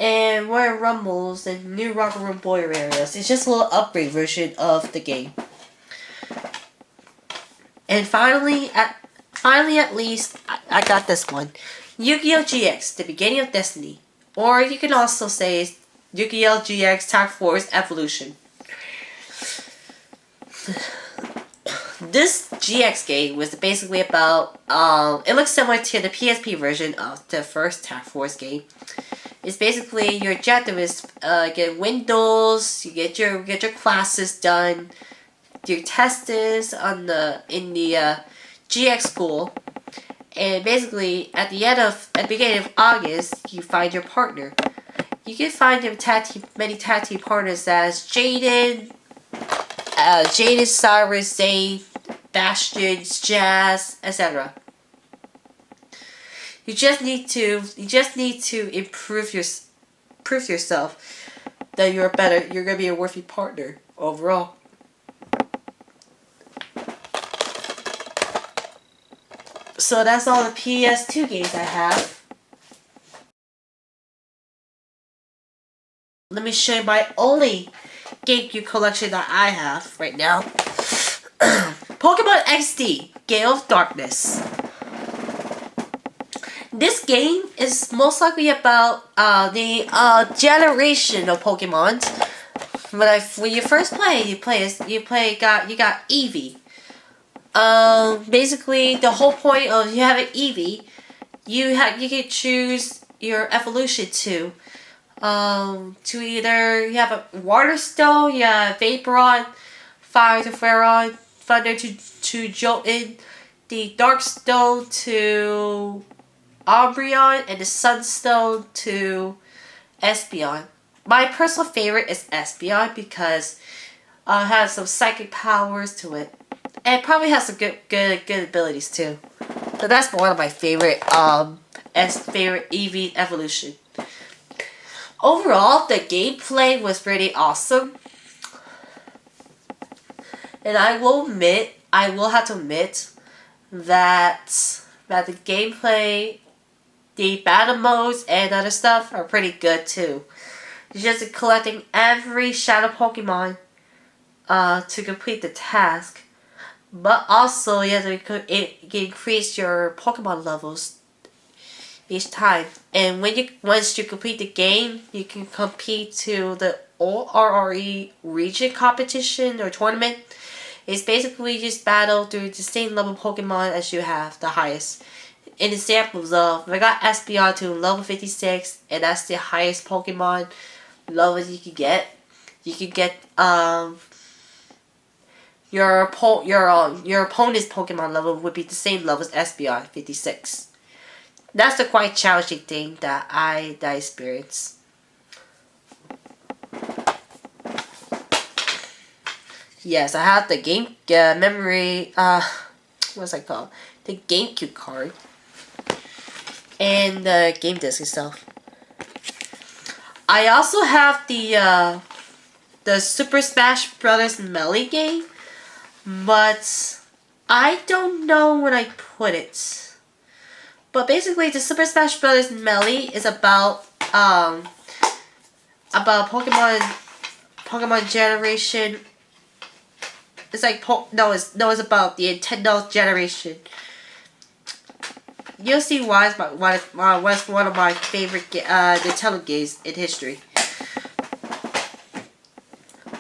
and Royal Rumbles and new Rocket Room Boiler areas. It's just a little upgrade version of the game. And finally, at least, I got this one. Yu-Gi-Oh! GX, The Beginning of Destiny. Or you can also say Yu-Gi-Oh! GX Tag Force Evolution. This GX game was basically about, it looks similar to the PSP version of the first Tag Force game. It's basically your objective is get windows, you get your classes done, your test is in the GX school, and basically at the beginning of August you find your partner. You can find your many tag team partners as Jaden, Cyrus, Zane, Bastion, Jazz, etc. You just need to prove yourself that you're gonna be a worthy partner overall. So that's all the PS2 games I have. Let me show you my only Gamecube collection that I have right now. Pokemon XD, Gale of Darkness. This game is most likely about the generation of Pokemon. When you first play, you got Eevee. Basically the whole point of you have an Eevee, you can choose your evolution to either you have a Water Stone, you have Vaporeon, Fire to Ferron, Thunder to Jolton, the Dark Stone to Umbreon, and the Sunstone to Espeon. My personal favorite is Espeon because it has some psychic powers to it. And it probably has some good abilities too. So that's one of my favorite favorite Eevee evolution. Overall, the gameplay was pretty awesome. And I will have to admit that the gameplay, the battle modes, and other stuff are pretty good too. It's just collecting every Shadow Pokemon to complete the task. But also, you have to increase your Pokemon levels each time. And once you complete the game, you can compete to the ORRE region competition or tournament. It's basically just battle through the same level Pokemon as you have, the highest. In examples of, I got Espeon to level 56, and that's the highest Pokemon level you can get. You can get your opponent's Pokemon level would be the same level as Espeon, 56. That's the quite challenging thing that I experienced. Yes, I have the game memory. What's that called? The GameCube card and the game disc itself. I also have the Super Smash Brothers Melee game, but I don't know when I put it. But basically, the Super Smash Brothers Melee is about Pokemon generation. It's like it's about the Nintendo generation. You'll see why it's one of my favorite Nintendo games in history.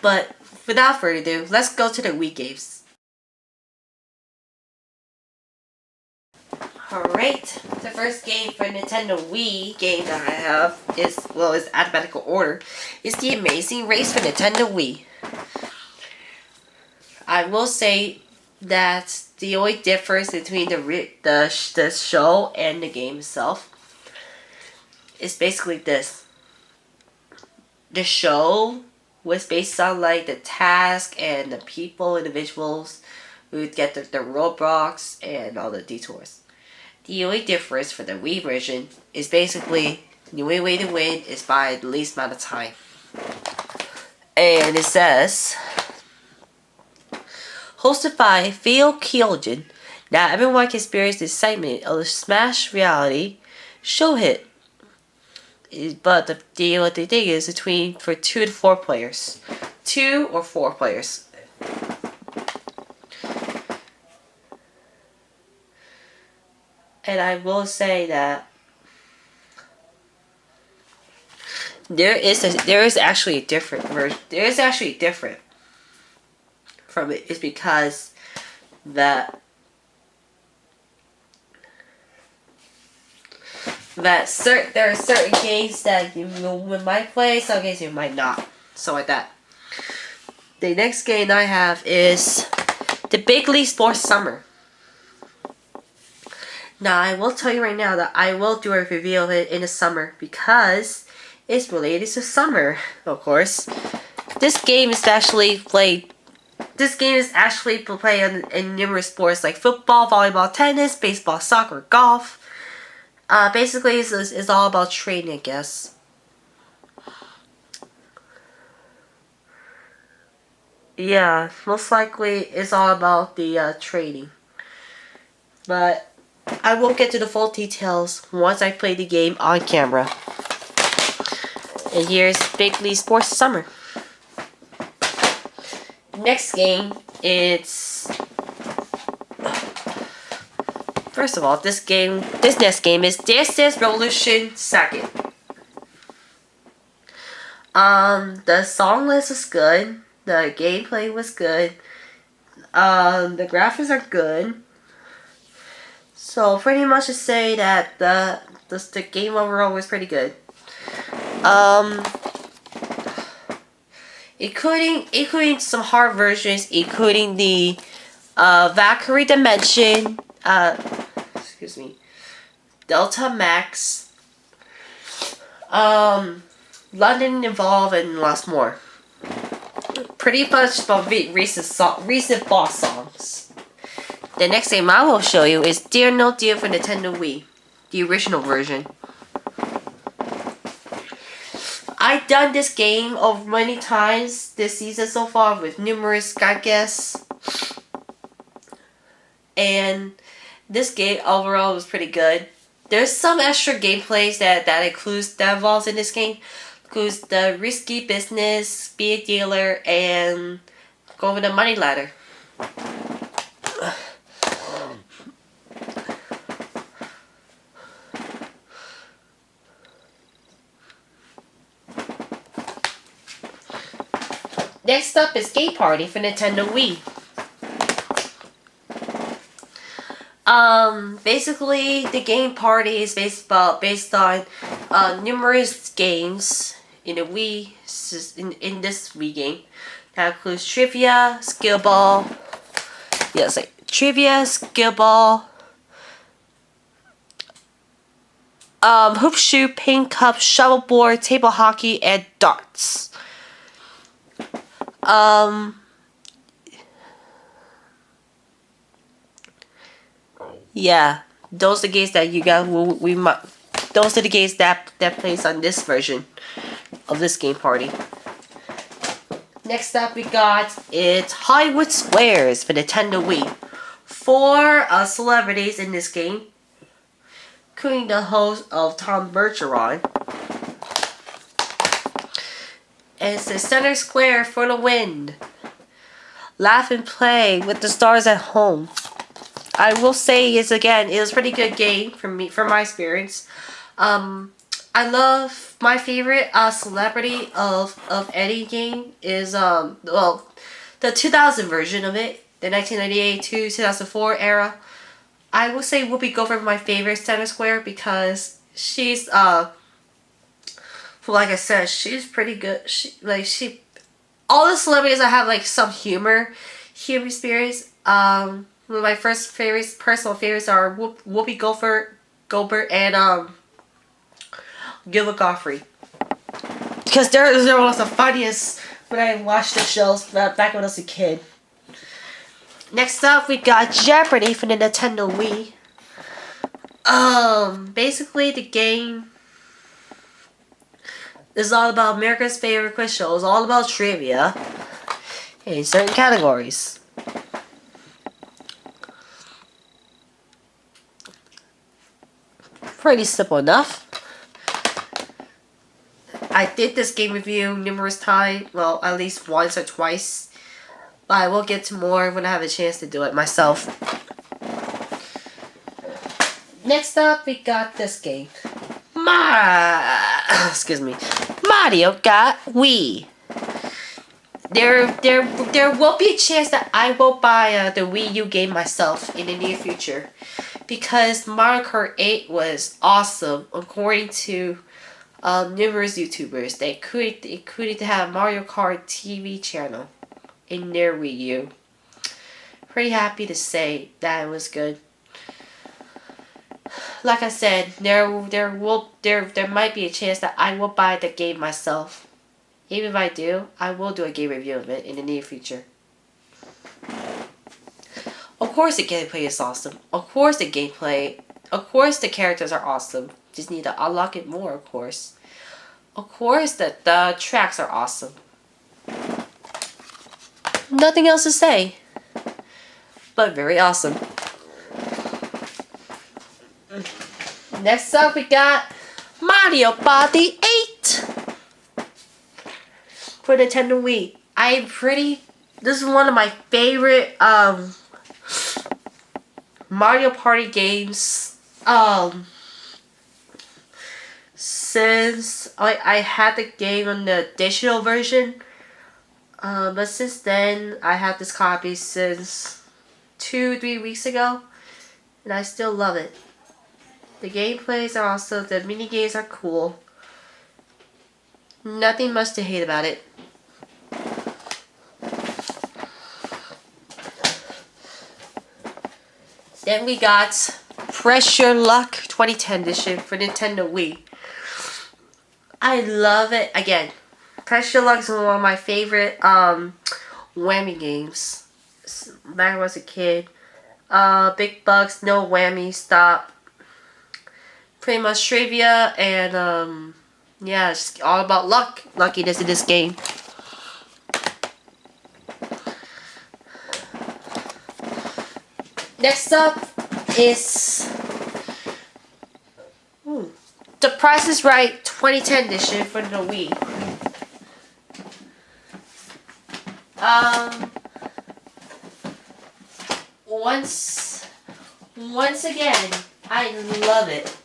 But without further ado, let's go to the Wii games. Alright, the first game for Nintendo Wii game that I have is alphabetical order. Is The Amazing Race for Nintendo Wii. I will say that the only difference between the show and the game itself is basically this. The show was based on like the task and the individuals who would get the roadblocks and all the detours. The only difference for the Wii version is basically the only way to win is by the least amount of time. And it says, hosted by Theo Kyogen, now everyone can experience the excitement of the Smash reality show hit. But the thing is between for 2 to 4 players, 2 or 4 players. And I will say that there is actually a different version. There is actually different from it. It's because that there are certain games that you might play, some games you might not. So like that. The next game I have is the Big League Sports Summer. Now I will tell you right now that I will do a review of it in the summer because it's related to summer, of course. This game is actually played in numerous sports like football, volleyball, tennis, baseball, soccer, golf. Basically, it's all about trading, I guess. Yeah, most likely it's all about the trading. But I won't get to the full details once I play the game on camera. And here's Big League Sports Summer. Next game, first of all, this next game is Dance Dance Revolution 2nd. The song list was good. The gameplay was good. The graphics are good. So pretty much to say that the game overall was pretty good. Including some hard versions, including the Valkyrie Dimension, Delta Max, London Evolve, and lots more. Pretty much about recent boss songs. The next game I will show you is Dear No Deal for Nintendo Wii, the original version. I've done this game over many times this season so far with numerous guests. And this game overall was pretty good. There's some extra gameplays that involves in this game. Includes the risky business, be a dealer, and go over the money ladder. Next up is Game Party for Nintendo Wii. Basically, the Game Party is based on numerous games in the Wii in this Wii game. That includes trivia, skill ball. Yes, like trivia, skill ball. Hoop shoe, ping cup, shovelboard, table hockey, and darts. Yeah, those are the games that you got. Those are the games that plays on this version of this Game Party. Next up, we got it's Hollywood Squares for Nintendo Wii. 4 celebrities in this game, including the host of Tom Bergeron. And it's the center square for the win. Laugh and play with the stars at home. I will say it was a pretty good game from my experience. I love my favorite celebrity of any game is the 2000 version of it, the 1998 to 2004 era. I will say Whoopi Goldberg my favorite center square because she's like I said, she's pretty good. All the celebrities I have like some humor experience. My personal favorites are Whoopi Goldberg and Gilbert Gottfried. Because they're one of the funniest when I watched the shows back when I was a kid. Next up, we got Jeopardy for the Nintendo Wii. Basically the game is all about America's favorite quiz shows, all about trivia in certain categories. Pretty simple enough. I did this game review numerous times. Well, at least once or twice. But I will get to more when I have a chance to do it myself. Next up, we got this game. Excuse me. Mario got Wii. There will be a chance that I will buy the Wii U game myself in the near future, because Mario Kart 8 was awesome according to numerous YouTubers. They included to have Mario Kart TV channel in their Wii U. Pretty happy to say that it was good. Like I said, there might be a chance that I will buy the game myself. Even if I do, I will do a game review of it in the near future. Of course the gameplay is awesome. Of course the characters are awesome. Just need to unlock it more, of course. Of course the tracks are awesome. Nothing else to say. But very awesome. Next up, we got Mario Party 8 for Nintendo Wii. This is one of my favorite Mario Party games. Since I had the game on the digital version, but since then I had this copy since 2-3 weeks ago, and I still love it. The gameplays are awesome. The mini games are cool. Nothing much to hate about it. Then we got Pressure Luck 2010 edition for Nintendo Wii. I love it. Again, Pressure Luck is one of my favorite whammy games. Back when I was a kid. Big bucks, no whammy, stop. Pretty much trivia and yeah, it's just all about luckiness in this game. Next up is The Price is Right 2010 edition for the Wii. Once again, I love it.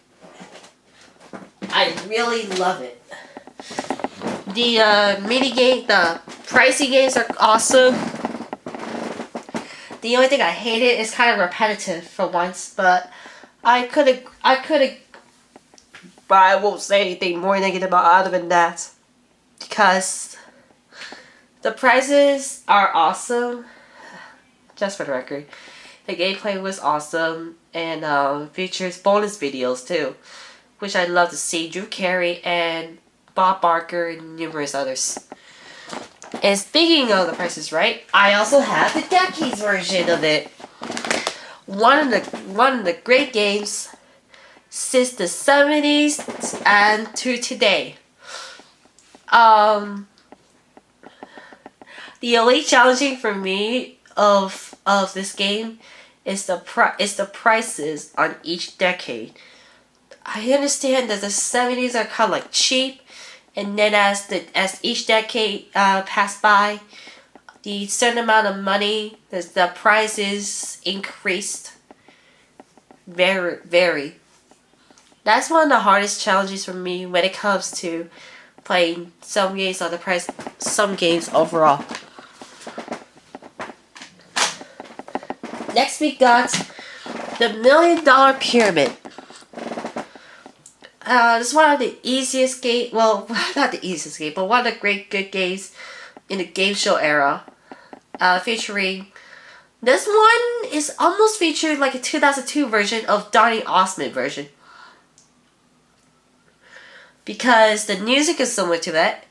I really love it. The mini game, the pricey games are awesome. The only thing I hated is kind of repetitive for once, but I could but I won't say anything more negative other than that, because the prizes are awesome. Just for the record, the gameplay was awesome and features bonus videos too, which I'd love to see Drew Carey and Bob Barker and numerous others. And speaking of The Price is Right, I also have the decades version of it. One of the great games since the 70s and to today. The only challenging for me of this game is the prices on each decade. I understand that the 70s are kind of like cheap, and then as each decade passed by, the certain amount of money, the prices increased. Very. That's one of the hardest challenges for me when it comes to playing some games on the price, some games overall. Next we got the $1 Million Pyramid. This is one of the easiest game. Well, not the easiest game, but one of the good games in the game show era. Featuring this one is almost featured like a 2002 version of Donny Osmond version, because the music is similar to that.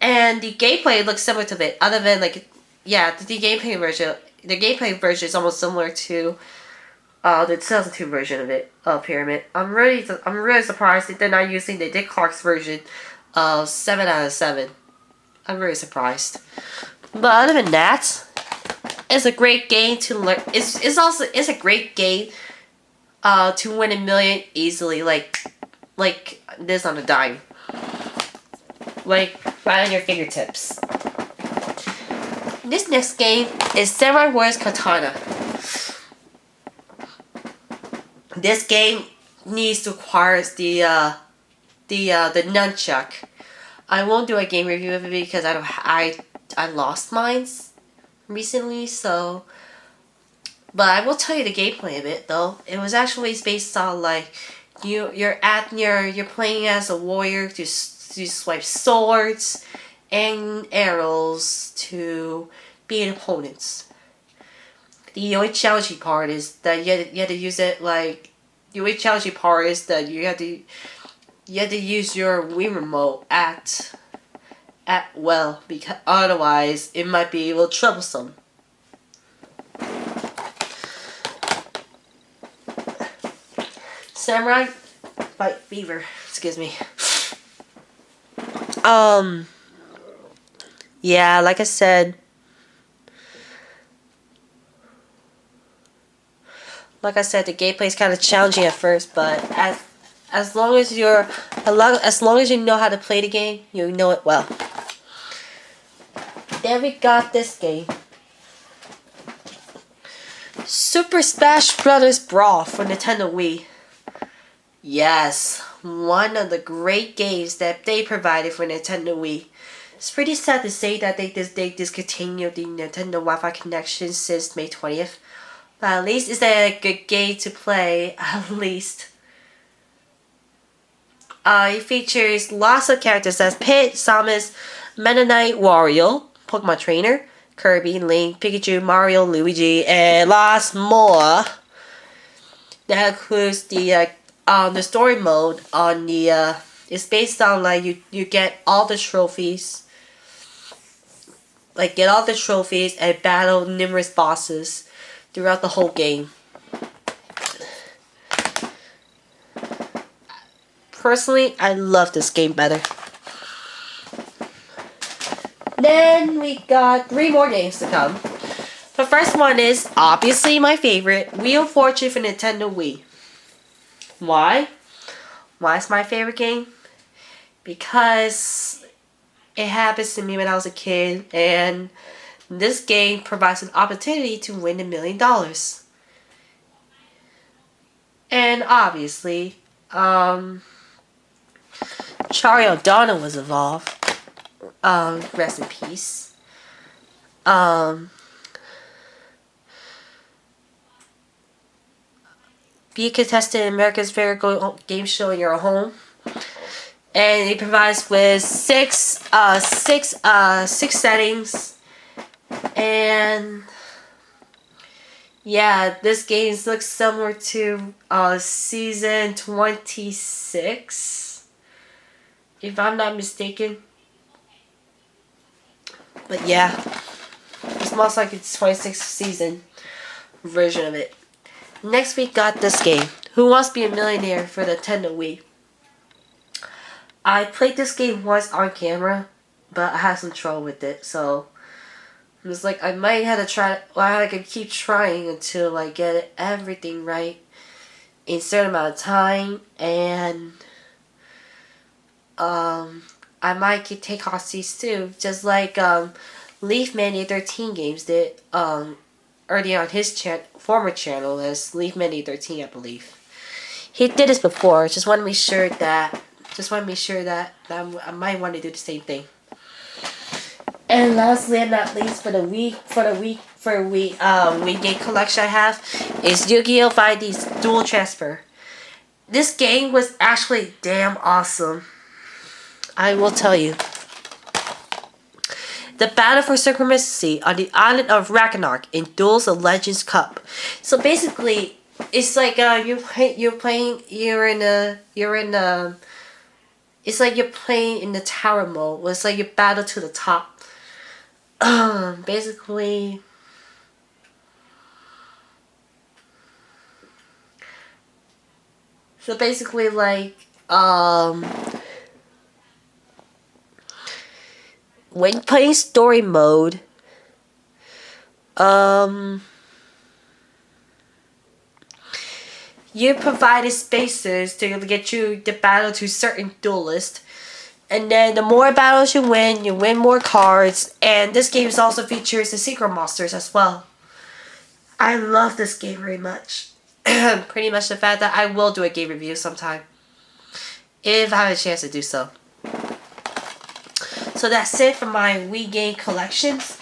And the gameplay looks similar to it, other than the gameplay version. The gameplay version is almost similar to the 2002 version of it, Pyramid. I'm really surprised that they're not using the Dick Clark's version of 7 out of 7. I'm very surprised. But other than that, it's a great game to learn. It's a great game to win 1,000,000 easily, like this on a dime, like right on your fingertips. This next game is Samurai Warriors Katana. This game needs to acquire the nunchuck. I won't do a game review of it because I lost mine recently, so. But I will tell you the gameplay of it though. It was actually based on like you're playing as a warrior to swipe swords and arrows to beat opponents. The only challenging part is that you had to use it like the only challenging part is that you had to use your Wii remote at well, because otherwise it might be a little troublesome. Samurai Fight Fever, excuse me. Yeah, like I said, the gameplay is kind of challenging at first, but as long as you know how to play the game, you know it well. Then we got this game, Super Smash Bros. Brawl for Nintendo Wii. Yes, one of the great games that they provided for Nintendo Wii. It's pretty sad to say that they discontinued the Nintendo Wi-Fi connection since May 20th. But at least it's a good game to play, at least. It features lots of characters as Pit, Samus, Mennonite, Wario, Pokemon Trainer, Kirby, Link, Pikachu, Mario, Luigi, and lots more. That includes the story mode on the it's based on like you get all the trophies, and battle numerous bosses throughout the whole game. Personally, I love this game better. Then we got 3 more games to come. The first one is obviously my favorite, Wheel of Fortune for Nintendo Wii. Why? Why is my favorite game? Because it happens to me when I was a kid, and this game provides an opportunity to win $1,000,000. And obviously, Charlie O'Donnell was involved. Rest in peace. Be a contestant in America's favorite game show in your home, and it provides with six settings, and yeah, this game looks similar to season 26, if I'm not mistaken. But yeah, it's most like it's 26th season version of it. Next we got this game, Who Wants to Be a Millionaire for the Nintendo Wii. I played this game once on camera, but I had some trouble with it, so it was like I might have to try. Well, I could keep trying until I get everything right in a certain amount of time, and I might take hosties too, just like Leaf Mania 13 games did early on his former channel as Leaf Mania 13, I believe. He did this before. Just want to be sure that I might want to do the same thing. And lastly and not least, for the Wii game collection I have is Yu-Gi-Oh! 5D's Dual Transfer. This game was actually damn awesome. I will tell you. The battle for supremacy on the island of Ragnarok in Duels of Legends Cup. So basically, it's like it's like you're playing in the tower mode. It's like you battle to the top. Basically, like when playing story mode, you provided spaces to get you the battle to certain duelist. And then the more battles you win more cards. And this game also features the secret monsters as well. I love this game very much. Pretty much the fact that I will do a game review sometime. If I have a chance to do so. So that's it for my Wii game collections.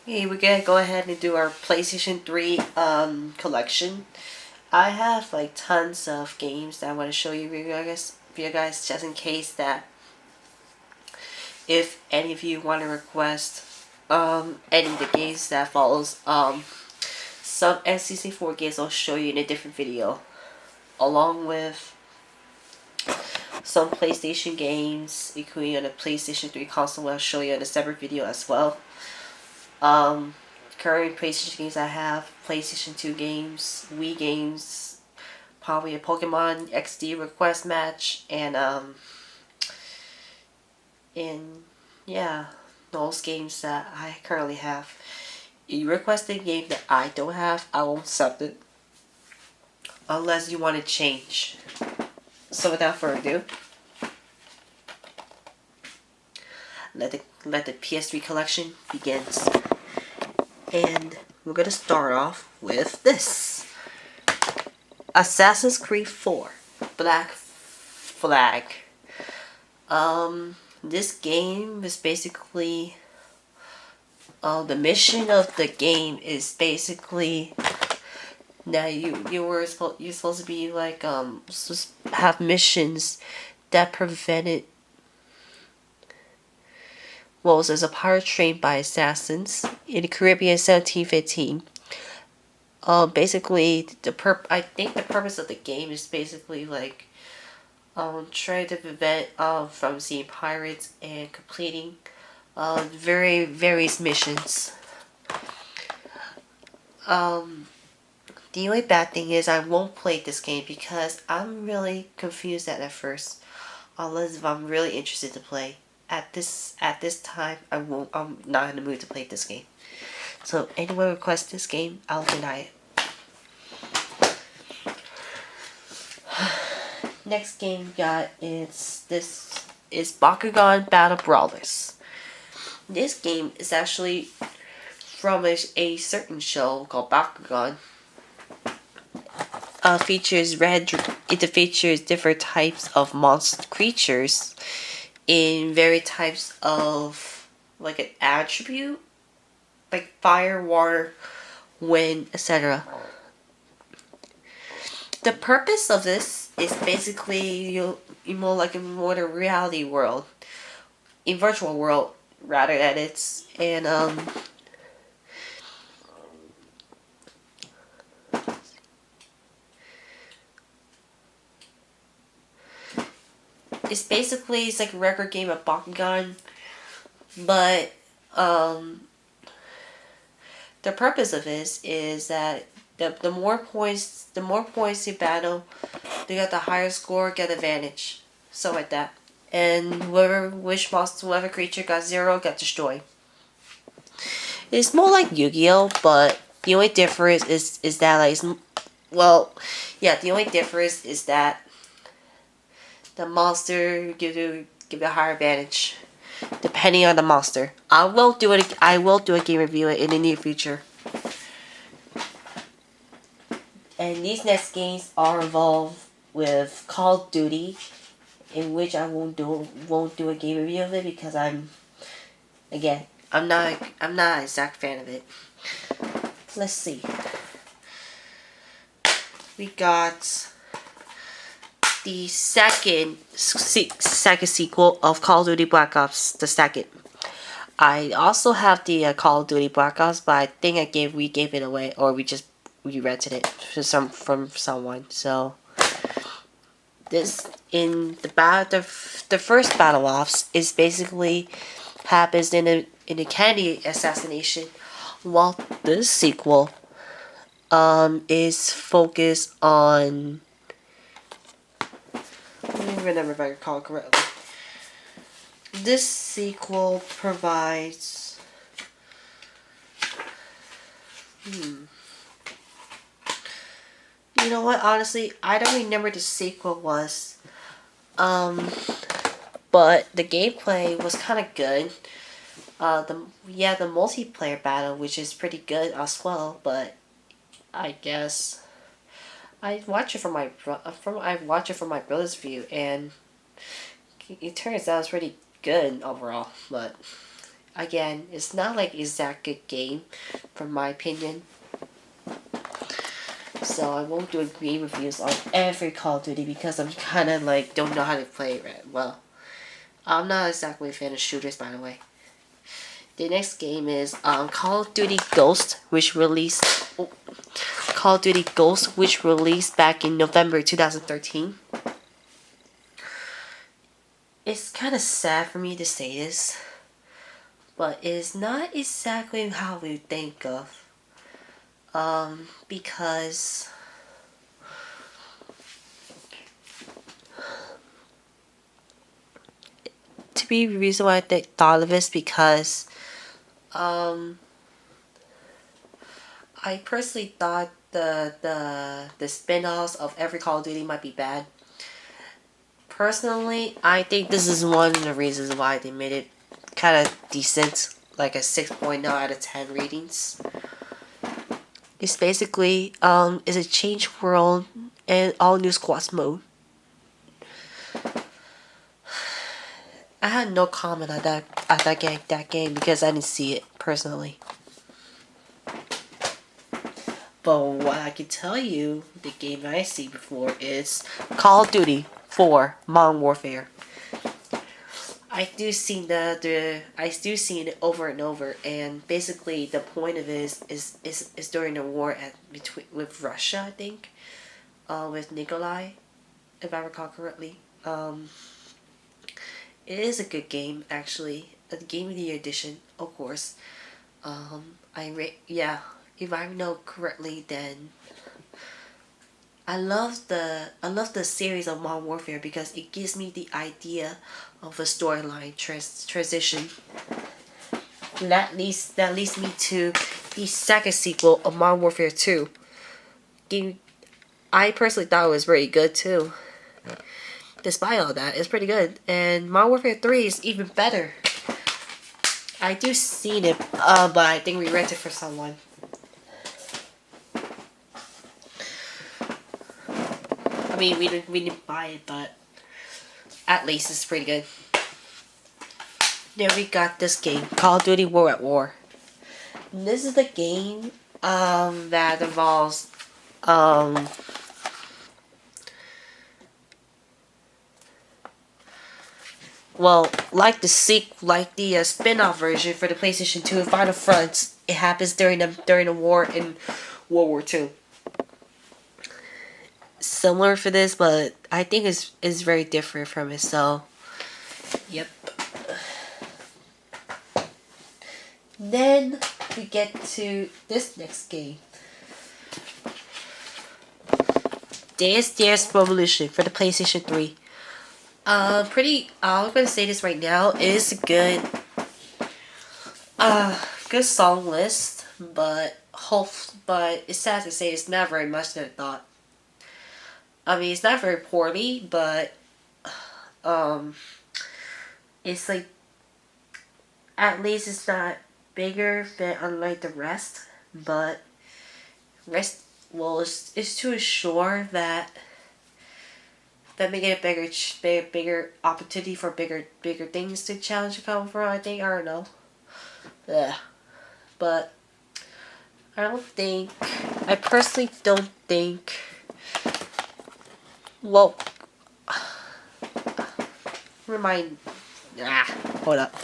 Okay, we're gonna go ahead and do our PlayStation 3 collection. I have like tons of games that I want to show you guys, just in case that if any of you want to request any of the games that follows, some SCC4 games I'll show you in a different video, along with some PlayStation games, including on the PlayStation 3 console, I'll show you in a separate video as well. Current PlayStation games I have, PlayStation 2 games, Wii games, probably a Pokemon XD request match, and yeah, those games that I currently have. If you request a game that I don't have, I won't accept it. Unless you want to change. So without further ado, let the PS3 collection begins. And we're gonna start off with this. Assassin's Creed 4 Black Flag. This game is basically the mission of the game is basically that you're supposed to be like have missions that prevented was as a pirate trained by assassins in the Caribbean in 1715. Basically I think the purpose of the game is basically like trying to prevent from seeing pirates and completing various missions. The only bad thing is I won't play this game because I'm really confused at first, unless if I'm really interested to play. At this time, I'm not in the mood to play this game. So anyone requests this game, I'll deny it. Next game we got is Bakugan Battle Brawlers. This game is actually from a certain show called Bakugan. It features different types of monster creatures in various types of like an attribute, like fire, water, wind, etc. The purpose of this is basically more like a more the reality world, in virtual world rather than it's it's like a record game of Bakugan, but the purpose of this is that the more points you battle, you got the higher score, get advantage, so like that. And whoever creature got 0 got destroyed. It's more like Yu-Gi-Oh, but the only difference is that like the only difference is that the monster give you a higher advantage depending on the monster. I will do a game review in the near future. And these next games are involved with Call of Duty, in which I won't do a game review of it because I'm not an exact fan of it. Let's see. We got the second sequel of Call of Duty Black Ops, the second. I also have the Call of Duty Black Ops, but I think we gave it away, or we rented it from someone. So this the first Battle Ops is basically happens in a Kennedy assassination, while this sequel is focused on. Let me remember if I recall correctly. This sequel provides. You know what? Honestly, I don't remember the sequel was. But the gameplay was kind of good. The multiplayer battle, which is pretty good as well. But I guess I watch it from my brother's view, and it turns out it's pretty good overall. But again, it's not like exact good game, from my opinion. So I won't do game reviews on every Call of Duty because I'm kind of like don't know how to play it right well. I'm not exactly a fan of shooters, by the way. The next game is Call of Duty Ghost, which released back in November 2013. It's kind of sad for me to say this, but it's not exactly how we think of. Because to be the reason why I thought of this because I personally thought the spin-offs of every Call of Duty might be bad. Personally, I think this is one of the reasons why they made it kind of decent, like a 6.0 out of 10 ratings. It's basically is a change world and all new squads mode. I had no comment on that game because I didn't see it personally. But what I can tell you, the game I see before is Call of Duty 4 Modern Warfare. I do see it over and over, and basically the point of it is during the war with Russia, I think, with Nikolai, if I recall correctly. It is a good game actually, a Game of the Year edition, of course. If I know correctly, then I love the series of Modern Warfare because it gives me the idea of a storyline transition. That leads me to the second sequel of Modern Warfare 2. Game I personally thought it was very good too. Despite all that, it's pretty good. And Modern Warfare 3 is even better. I do seen it, but I think we rented for someone. I mean, we didn't buy it, but at least it's pretty good. Then we got this game, Call of Duty War at War. And this is the game that involves like the spin-off version for the PlayStation 2 and Final Front, it happens during the war in World War II. Similar for this, but I think it's very different from it. So, yep. Then we get to this next game, Dance Dance Revolution for the PlayStation 3. I'm gonna say this right now. It is a good song list, but it's sad to say it's not very much than I thought. I mean, it's not very poorly, but it's like at least it's not bigger than unlike the rest, but it's to assure that make it a bigger opportunity for bigger things to challenge to come from. I think, I don't know. Yeah, but I personally don't think. Well, hold up.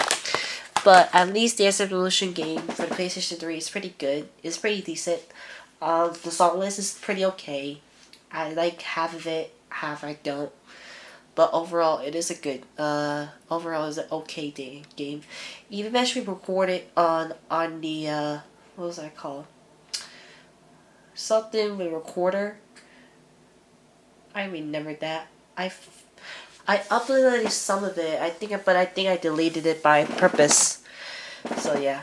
But at least the Evolution game for the PlayStation 3 is pretty good. It's pretty decent. The song list is pretty okay. I like half of it, half I don't. But overall, it is a good. Overall, it's an okay game. Even actually recorded on the what was that called? Something with recorder. I remember that. I uploaded some of it. I think I deleted it by purpose. So yeah.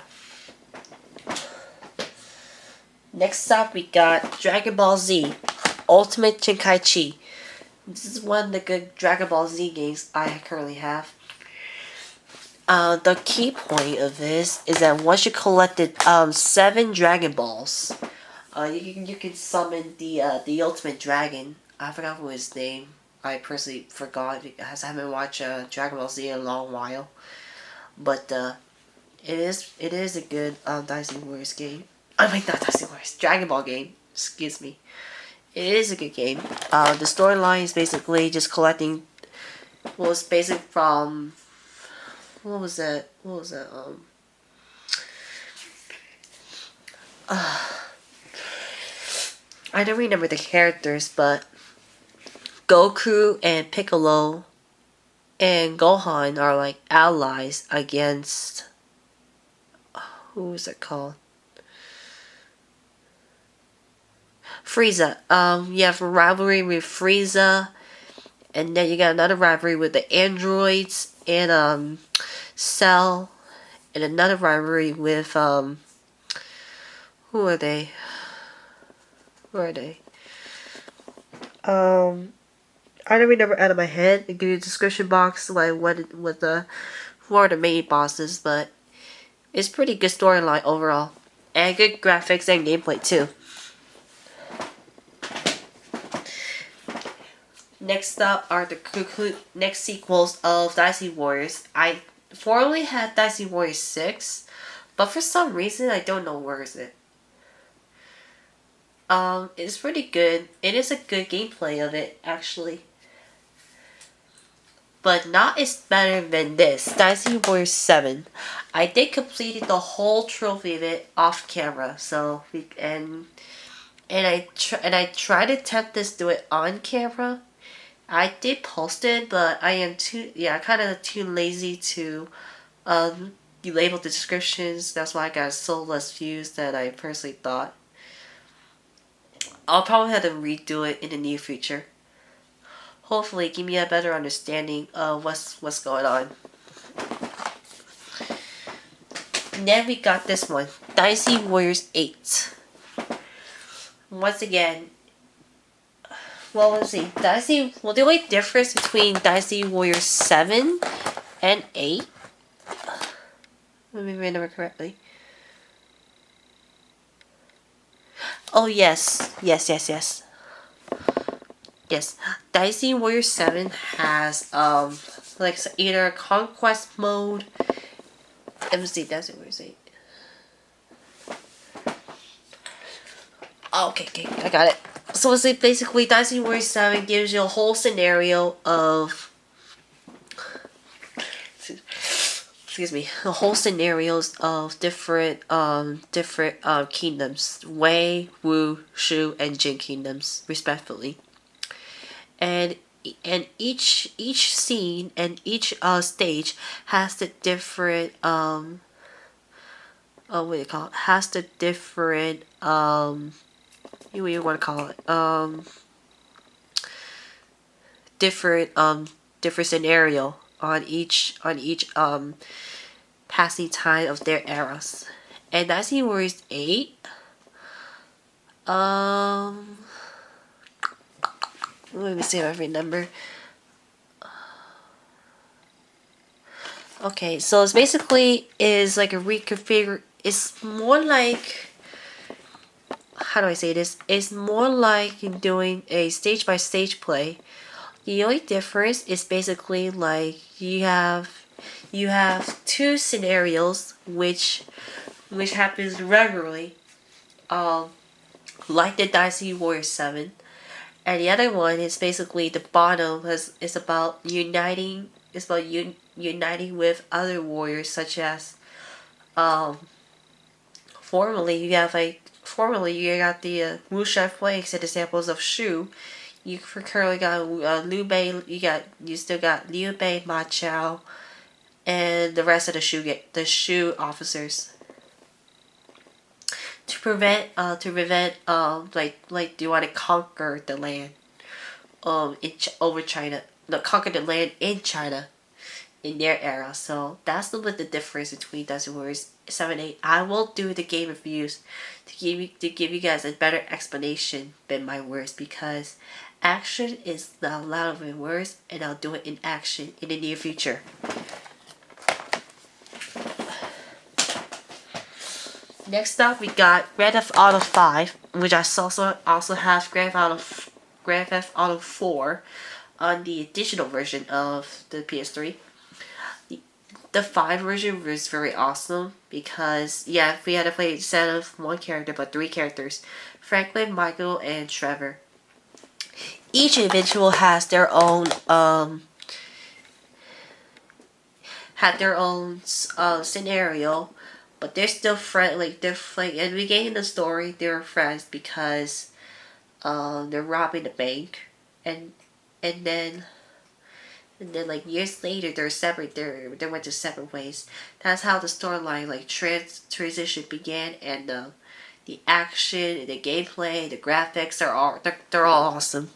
Next up, we got Dragon Ball Z Ultimate Tenkaichi. This is one of the good Dragon Ball Z games I currently have. The key point of this is that once you collected 7 Dragon Balls, you can summon the Ultimate Dragon. I forgot what his name. I personally forgot because I haven't watched Dragon Ball Z in a long while. But it is a good Dynasty Warriors game. I mean, not Dynasty Warriors, Dragon Ball game. Excuse me. It is a good game. The storyline is basically just collecting. Well, it's basically from. What was that? I don't remember the characters, but Goku and Piccolo and Gohan are like allies against. Who was it called? Frieza. You have a rivalry with Frieza, and then you got another rivalry with the androids and Cell, and another rivalry with who are they? I don't remember out of my head. I give you a description box like who are the main bosses, but it's pretty good storyline overall, and good graphics and gameplay too. Next up are the next sequels of Dynasty Warriors. I formerly had Dynasty Warriors 6, but for some reason I don't know where is it. It's pretty good. It is a good gameplay of it actually, but not as better than this Dynasty Warriors 7. I did complete the whole trophy of it off camera, so I tried to attempt this do it on camera. I did post it, but I am kind of too lazy to label the descriptions. That's why I got so less views than I personally thought. I'll probably have to redo it in the near future. Hopefully, give me a better understanding of what's going on. And then we got this one, Dynasty Warriors 8. Once again. Well, let's see. The only difference between Dynasty Warriors 7 and 8. Let me remember correctly. Oh, yes. Yes. Dynasty Warriors 7 has, like, either Conquest Mode. Let me see. Dynasty Warriors 8. Oh, okay. I got it. So it's like basically Dynasty Warriors 7 gives you a whole scenario of scenarios of different kingdoms, Wei, Wu, Shu, and Jin kingdoms, respectively. And each scene and each stage has the different has the different what you want to call it, different scenario on each passing time of their eras. And Dynasty Warriors 8, let me see if I remember. Okay, so it's basically is like a reconfigure. It's more like, how do I say this? It's more like doing a stage by stage play. The only difference is basically like you have 2 scenarios which happens regularly, like the Dynasty Warriors 7, and the other one is basically the bottom is about uniting. It's about uniting with other warriors, such as formerly you got the Wuxia flanks and examples of Shu. You currently got Liu Bei. You still got Liu Bei, Ma Chao, and the rest of the Shu officers. To prevent like do you want to conquer the land over China? Conquer the land in China, in their era. So that's the difference between Dynasty Warriors 7, 8. I will do the game reviews to give you guys a better explanation than my words, because action is not allowed in words, and I'll do it in action in the near future. Next up, we got Grand Theft Auto 5, which I also have Grand Theft Auto 4 on the digital version of the PS3. The 5 version was very awesome because, yeah, we had to play instead of one character but 3 characters: Franklin, Michael, and Trevor. Each individual has their own scenario, but they're still friendly. They're like, at the beginning of the story, they're friends because they're robbing the bank, and then like years later they're separate. They went to separate ways. That's how the storyline like transition began, and the action, the gameplay, the graphics they're all awesome.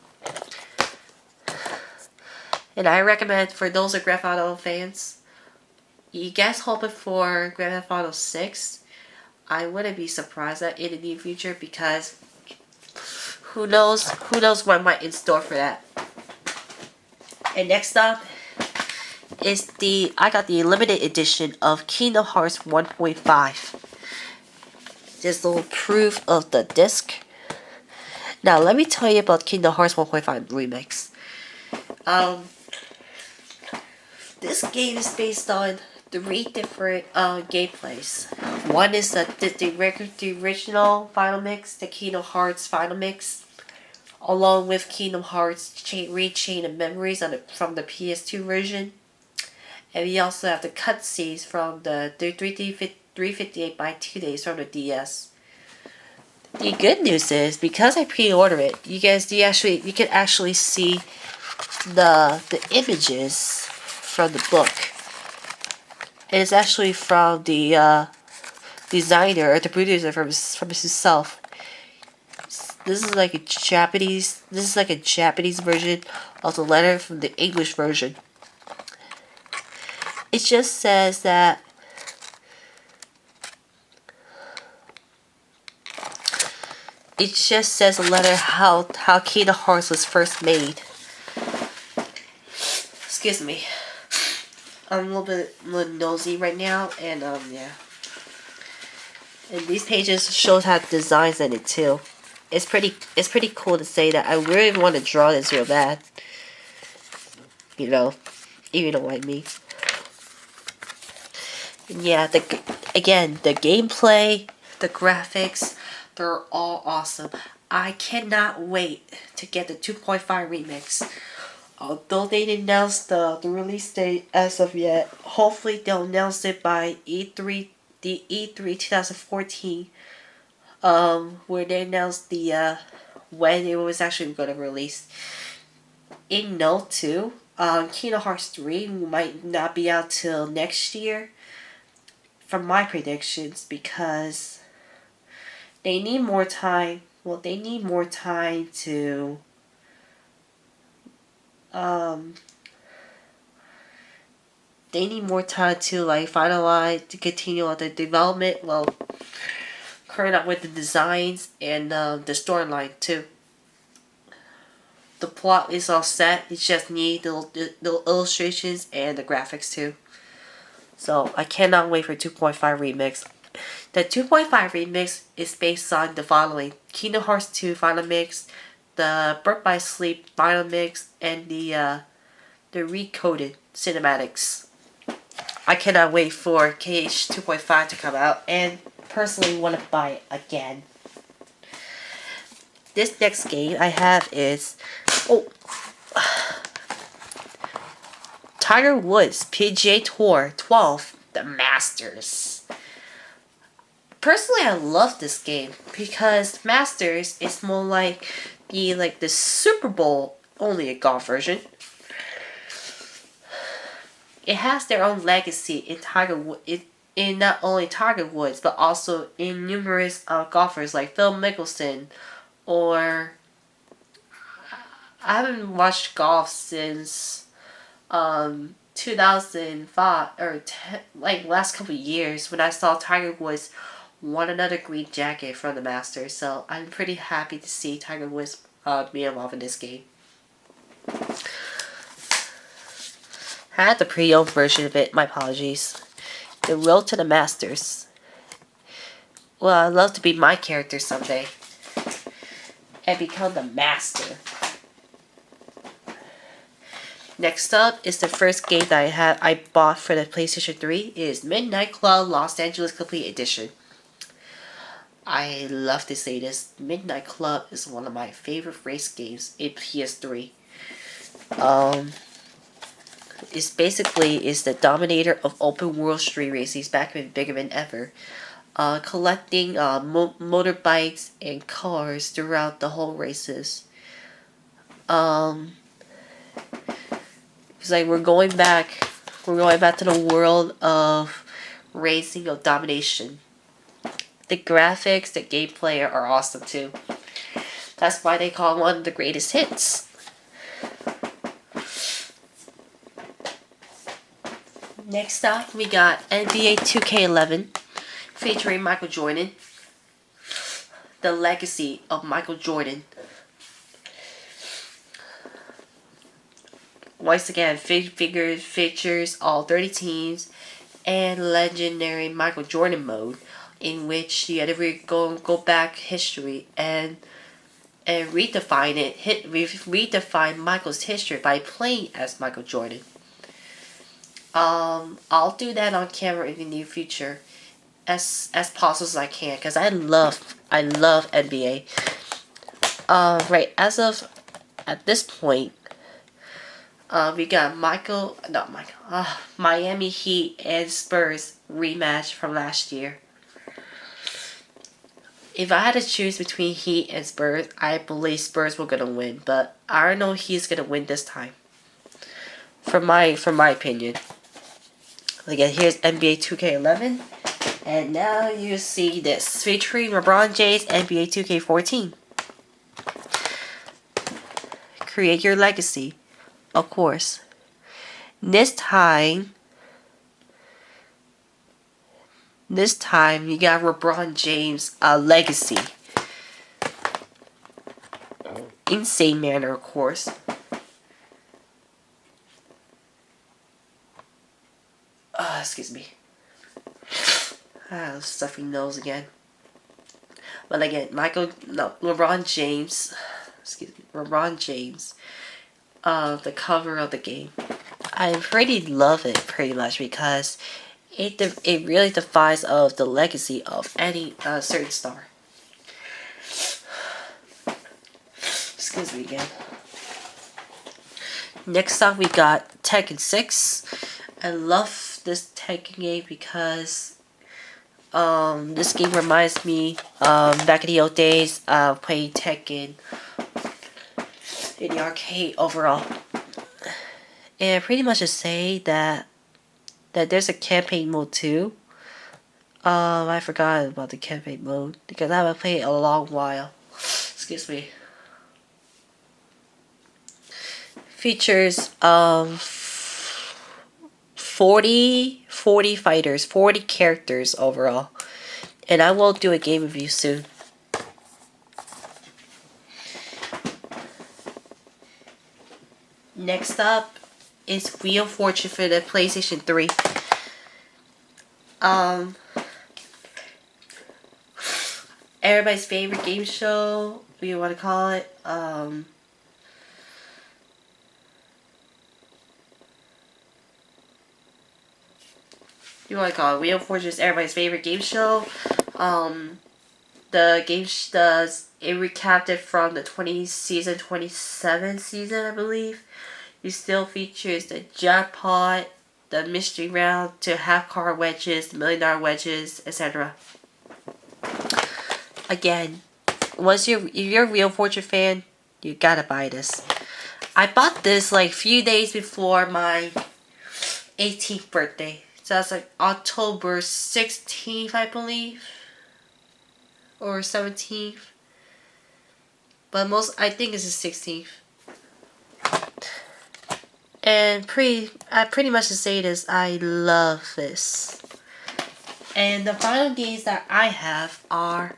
And I recommend for those Grand Theft Auto fans, you guys hoping for Grand Theft Auto 6. I wouldn't be surprised at in the near future, because who knows what might in store for that. And next up is I got the limited edition of Kingdom Hearts 1.5. This little proof of the disc. Now let me tell you about Kingdom Hearts 1.5 Remix. This game is based on 3 different gameplays. One is the original Final Mix, the Kingdom Hearts Final Mix, along with Kingdom Hearts Chain of Memories from the PS2 version. And we also have the cutscenes from the 358 by 2 days from the DS. The good news is, because I pre-ordered it, you can actually see the images from the book. And it's actually from the designer or the producer from himself. This is like a Japanese version of the letter from the English version. It just says that a letter how Kingdom Hearts was first made. Excuse me. I'm a little nosy right now, and yeah. And these pages shows how designs in it too. It's pretty cool to say that I really want to draw this real bad. You know what I mean. And yeah, the gameplay, the graphics, they're all awesome. I cannot wait to get the 2.5 remix. Although they didn't announce the release date as of yet, hopefully they'll announce it by E3 2014. Where they announced the when it was actually going to release. In note 2, Kingdom Hearts 3 might not be out till next year, from my predictions, because they need more time. Well, they need more time to like finalize, to continue on the development. Well, current up with the designs and the storyline too. The plot is all set. It just needs the illustrations and the graphics too. So I cannot wait for 2.5 remix. The 2.5 remix is based on the following: Kingdom Hearts 2 Final Mix, the Birth by Sleep Final Mix, and the recoded cinematics. I cannot wait for KH 2.5 to come out, and personally want to buy it again. This next game I have is Tiger Woods PGA Tour 12, The Masters. Personally, I love this game because Masters is more like the Super Bowl, only a golf version. It has their own legacy in not only Tiger Woods but also in numerous golfers like Phil Mickelson, or I haven't watched golf since 2005 or like last couple of years when I saw Tiger Woods won another green jacket from the Masters. So I'm pretty happy to see Tiger Woods be involved in this game. I had the pre-owned version of it. My apologies. The Road to the Masters. Well, I'd love to be my character someday and become the master. Next up is the first game that I bought for the PlayStation 3 is Midnight Club Los Angeles Complete Edition. I love to say this. Midnight Club is one of my favorite race games in PS3. It's basically is the dominator of open world street races back when bigger than ever. Collecting motorbikes and cars throughout the whole races. It's like we're going back to the world of racing, of domination. The graphics, the gameplay are awesome too. That's why they call it one of the greatest hits. Next up, we got NBA 2K11 featuring Michael Jordan. The legacy of Michael Jordan. Once again, features all 30 teams and legendary Michael Jordan mode, in which you had to go back history and redefine it. Redefine Michael's history by playing as Michael Jordan. I'll do that on camera in the near future, as possible as I can, because I love NBA. Right, at this point, we got Miami Heat and Spurs rematch from last year. If I had to choose between Heat and Spurs, I believe Spurs were gonna win, but I don't know Heat's gonna win this time. From my opinion. Again, here's NBA 2K11, and now you see this featuring LeBron James NBA 2K14. Create your legacy, of course. This time you got LeBron James legacy. Insane manner, of course. Excuse me. Stuffy nose again. But again, LeBron James. LeBron James. The cover of the game. I pretty love it pretty much because it really defies of the legacy of any certain star. Excuse me again. Next up, we got Tekken 6. I love this Tekken game because this game reminds me back in the old days of playing Tekken in the arcade overall. And pretty much to say that there's a campaign mode too. I forgot about the campaign mode because I haven't played it a long while. Excuse me. Features 40 fighters, 40 characters overall. And I will do a game review soon. Next up is Wheel of Fortune for the PlayStation 3. Everybody's favorite game show, what you want to call it. You want to call it Wheel of Fortune is everybody's favorite game show. The game does it recapped it from the 27 season, I believe. It still features the jackpot, the mystery round, to half card wedges, the $1 million wedges, etc. Again, if you're a Wheel of Fortune fan, you gotta buy this. I bought this like a few days before my 18th birthday. So that's like October 16th, I believe. Or 17th. But I think it's the 16th. And I pretty much to say this, I love this. And the final games that I have are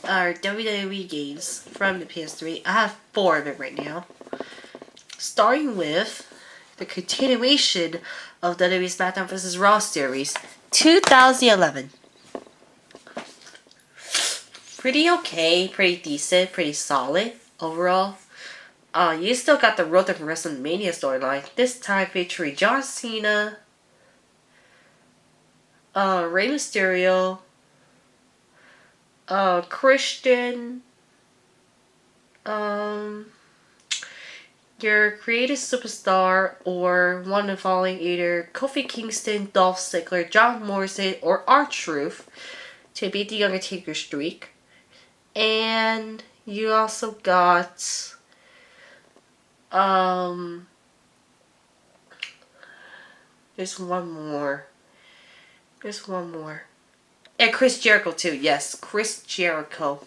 WWE games from the PS3. I have 4 of them right now. Starting with the continuation of WWE SmackDown vs. Raw series, 2011. Pretty okay, pretty decent, pretty solid overall. You still got the Road to WrestleMania storyline, this time featuring John Cena, Rey Mysterio, Christian, your creative superstar or one of the following either Kofi Kingston, Dolph Ziggler, John Morrison, or R-Truth to beat the Undertaker streak. And you also got there's one more. And Chris Jericho too, yes, Chris Jericho.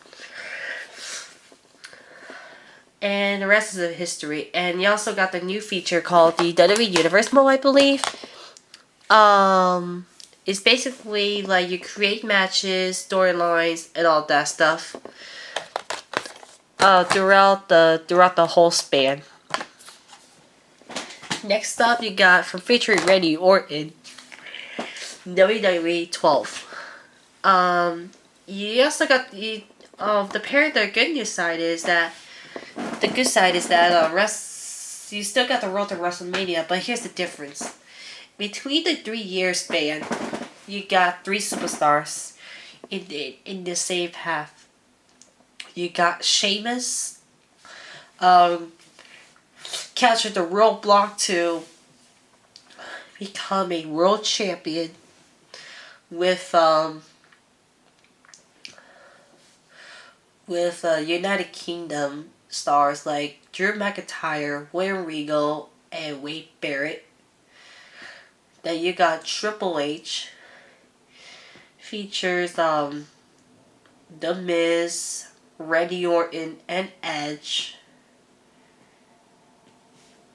And the rest is history. And you also got the new feature called the WWE Universe Mode, I believe. It's basically like you create matches, storylines, and all that stuff. Throughout the whole span. Next up, you got from featuring Randy Orton, WWE 12. You also got the good news side is that you still got the road to WrestleMania, but here's the difference. Between the 3-year span, you got 3 superstars in the same path. You got Sheamus, captured the roadblock to become a world champion with United Kingdom stars like Drew McIntyre, William Regal, and Wade Barrett. Then you got Triple H, features The Miz, Randy Orton, and Edge.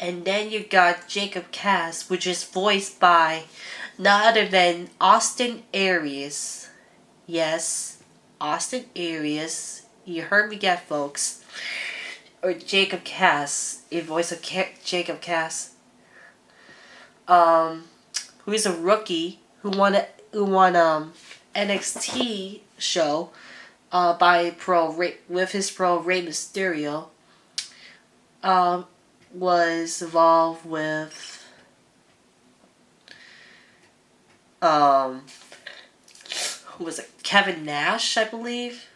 And then you got Jacob Cass, which is voiced by none other than Austin Aries. Yes, Austin Aries. You heard me get, folks. Or Jacob Cass, a voice of Jacob Cass. Who is a rookie who won NXT show with his pro Rey Mysterio. Was involved with who was it? Kevin Nash, I believe.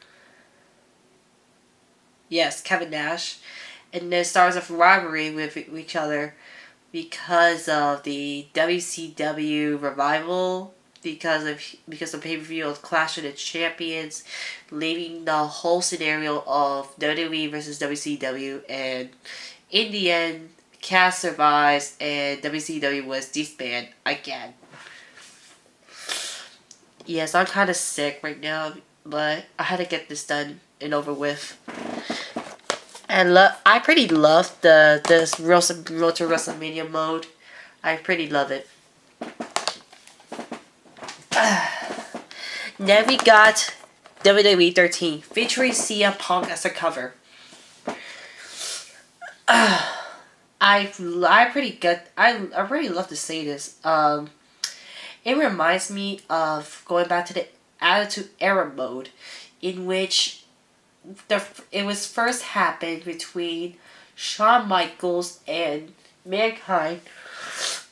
Yes, Kevin Nash. And then stars of rivalry with each other because of the WCW revival, because of pay-per-view of Clash of the Champions, leaving the whole scenario of WWE versus WCW, and in the end, Cass survives and WCW was disbanded again. Yes, I'm kind of sick right now, but I had to get this done and over with. And I pretty love this Road to WrestleMania mode. I pretty love it. Then we got WWE 13 featuring CM Punk as a cover. I really love to say this. It reminds me of going back to the Attitude Era mode, in which it was first happened between Shawn Michaels and Mankind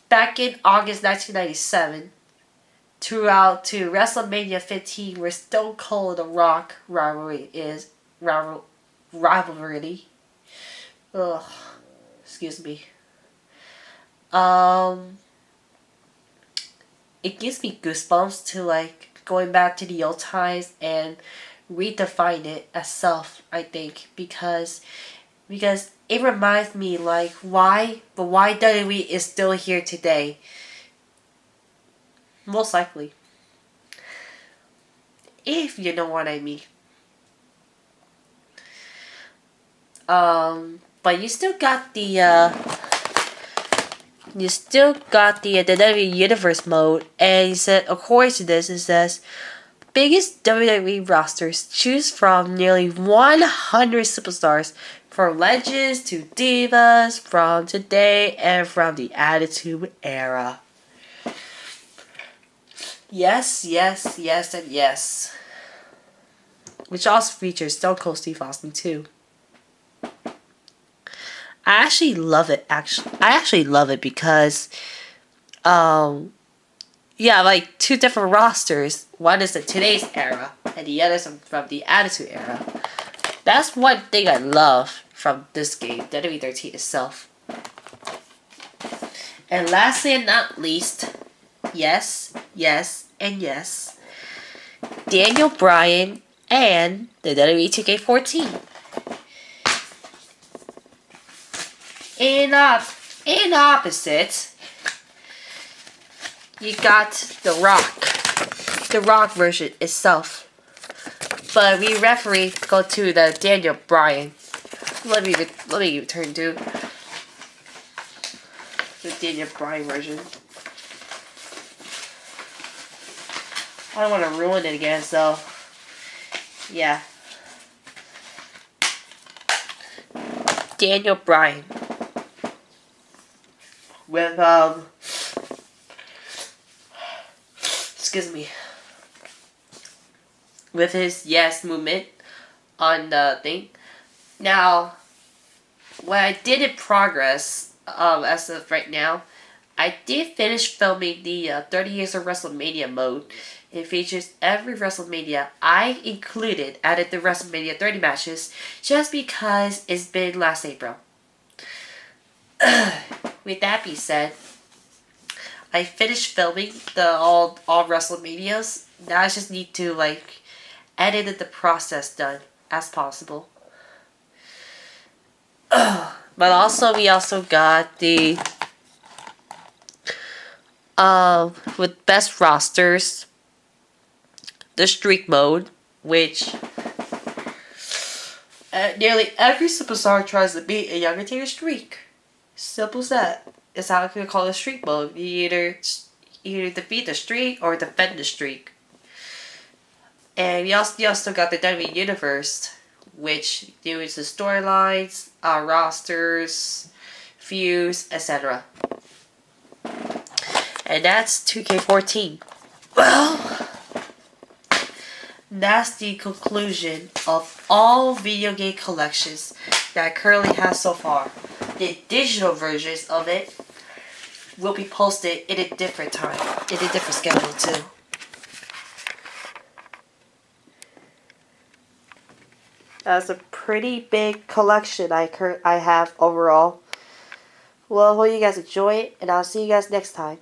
back in August 1997 throughout to WrestleMania 15, where Stone Cold and The Rock rivalry. Ugh, excuse me. It gives me goosebumps to like going back to the old times and redefine it as self, I think, because it reminds me like why WWE is still here today. Most likely. If you know what I mean. But you still got the you still got the WWE Universe mode, and it said, according to this, it says biggest WWE rosters. Choose from nearly 100 superstars, from legends to divas, from today and from the Attitude Era. Yes, yes, yes, and yes. Which also features Stone Cold Steve Austin too. I actually love it. I actually love it because, yeah, like two different rosters. One is the today's era, and the other is from the Attitude Era. That's one thing I love from this game, WWE 13 itself. And lastly and not least, yes, yes, and yes, Daniel Bryan and the WWE 2K14. In opposite, you got The Rock version itself. But we referee go to the Daniel Bryan. Let me return to the Daniel Bryan version. I don't want to ruin it again, so yeah. Daniel Bryan with excuse me, with his yes movement on the thing. Now, what I did in progress, as of right now, I did finish filming the 30 Years of WrestleMania mode. It features every WrestleMania. I added the WrestleMania 30 matches just because it's been last April. With that being said, I finished filming the all WrestleManias. Now I just need to edit the process done as possible. But also we also got the with best rosters, the streak mode, which nearly every superstar tries to beat a Undertaker streak. Simple as that. It's how I can call it streak mode. You either defeat the streak or defend the streak. And you also got the WWE Universe, which deals with storylines, rosters, feuds, etc. And that's 2K14. Well, that's the conclusion of all video game collections that I currently have so far. The digital versions of it will be posted in a different time, in a different schedule too. That's a pretty big collection I have overall. Well, hope you guys enjoy it, and I'll see you guys next time.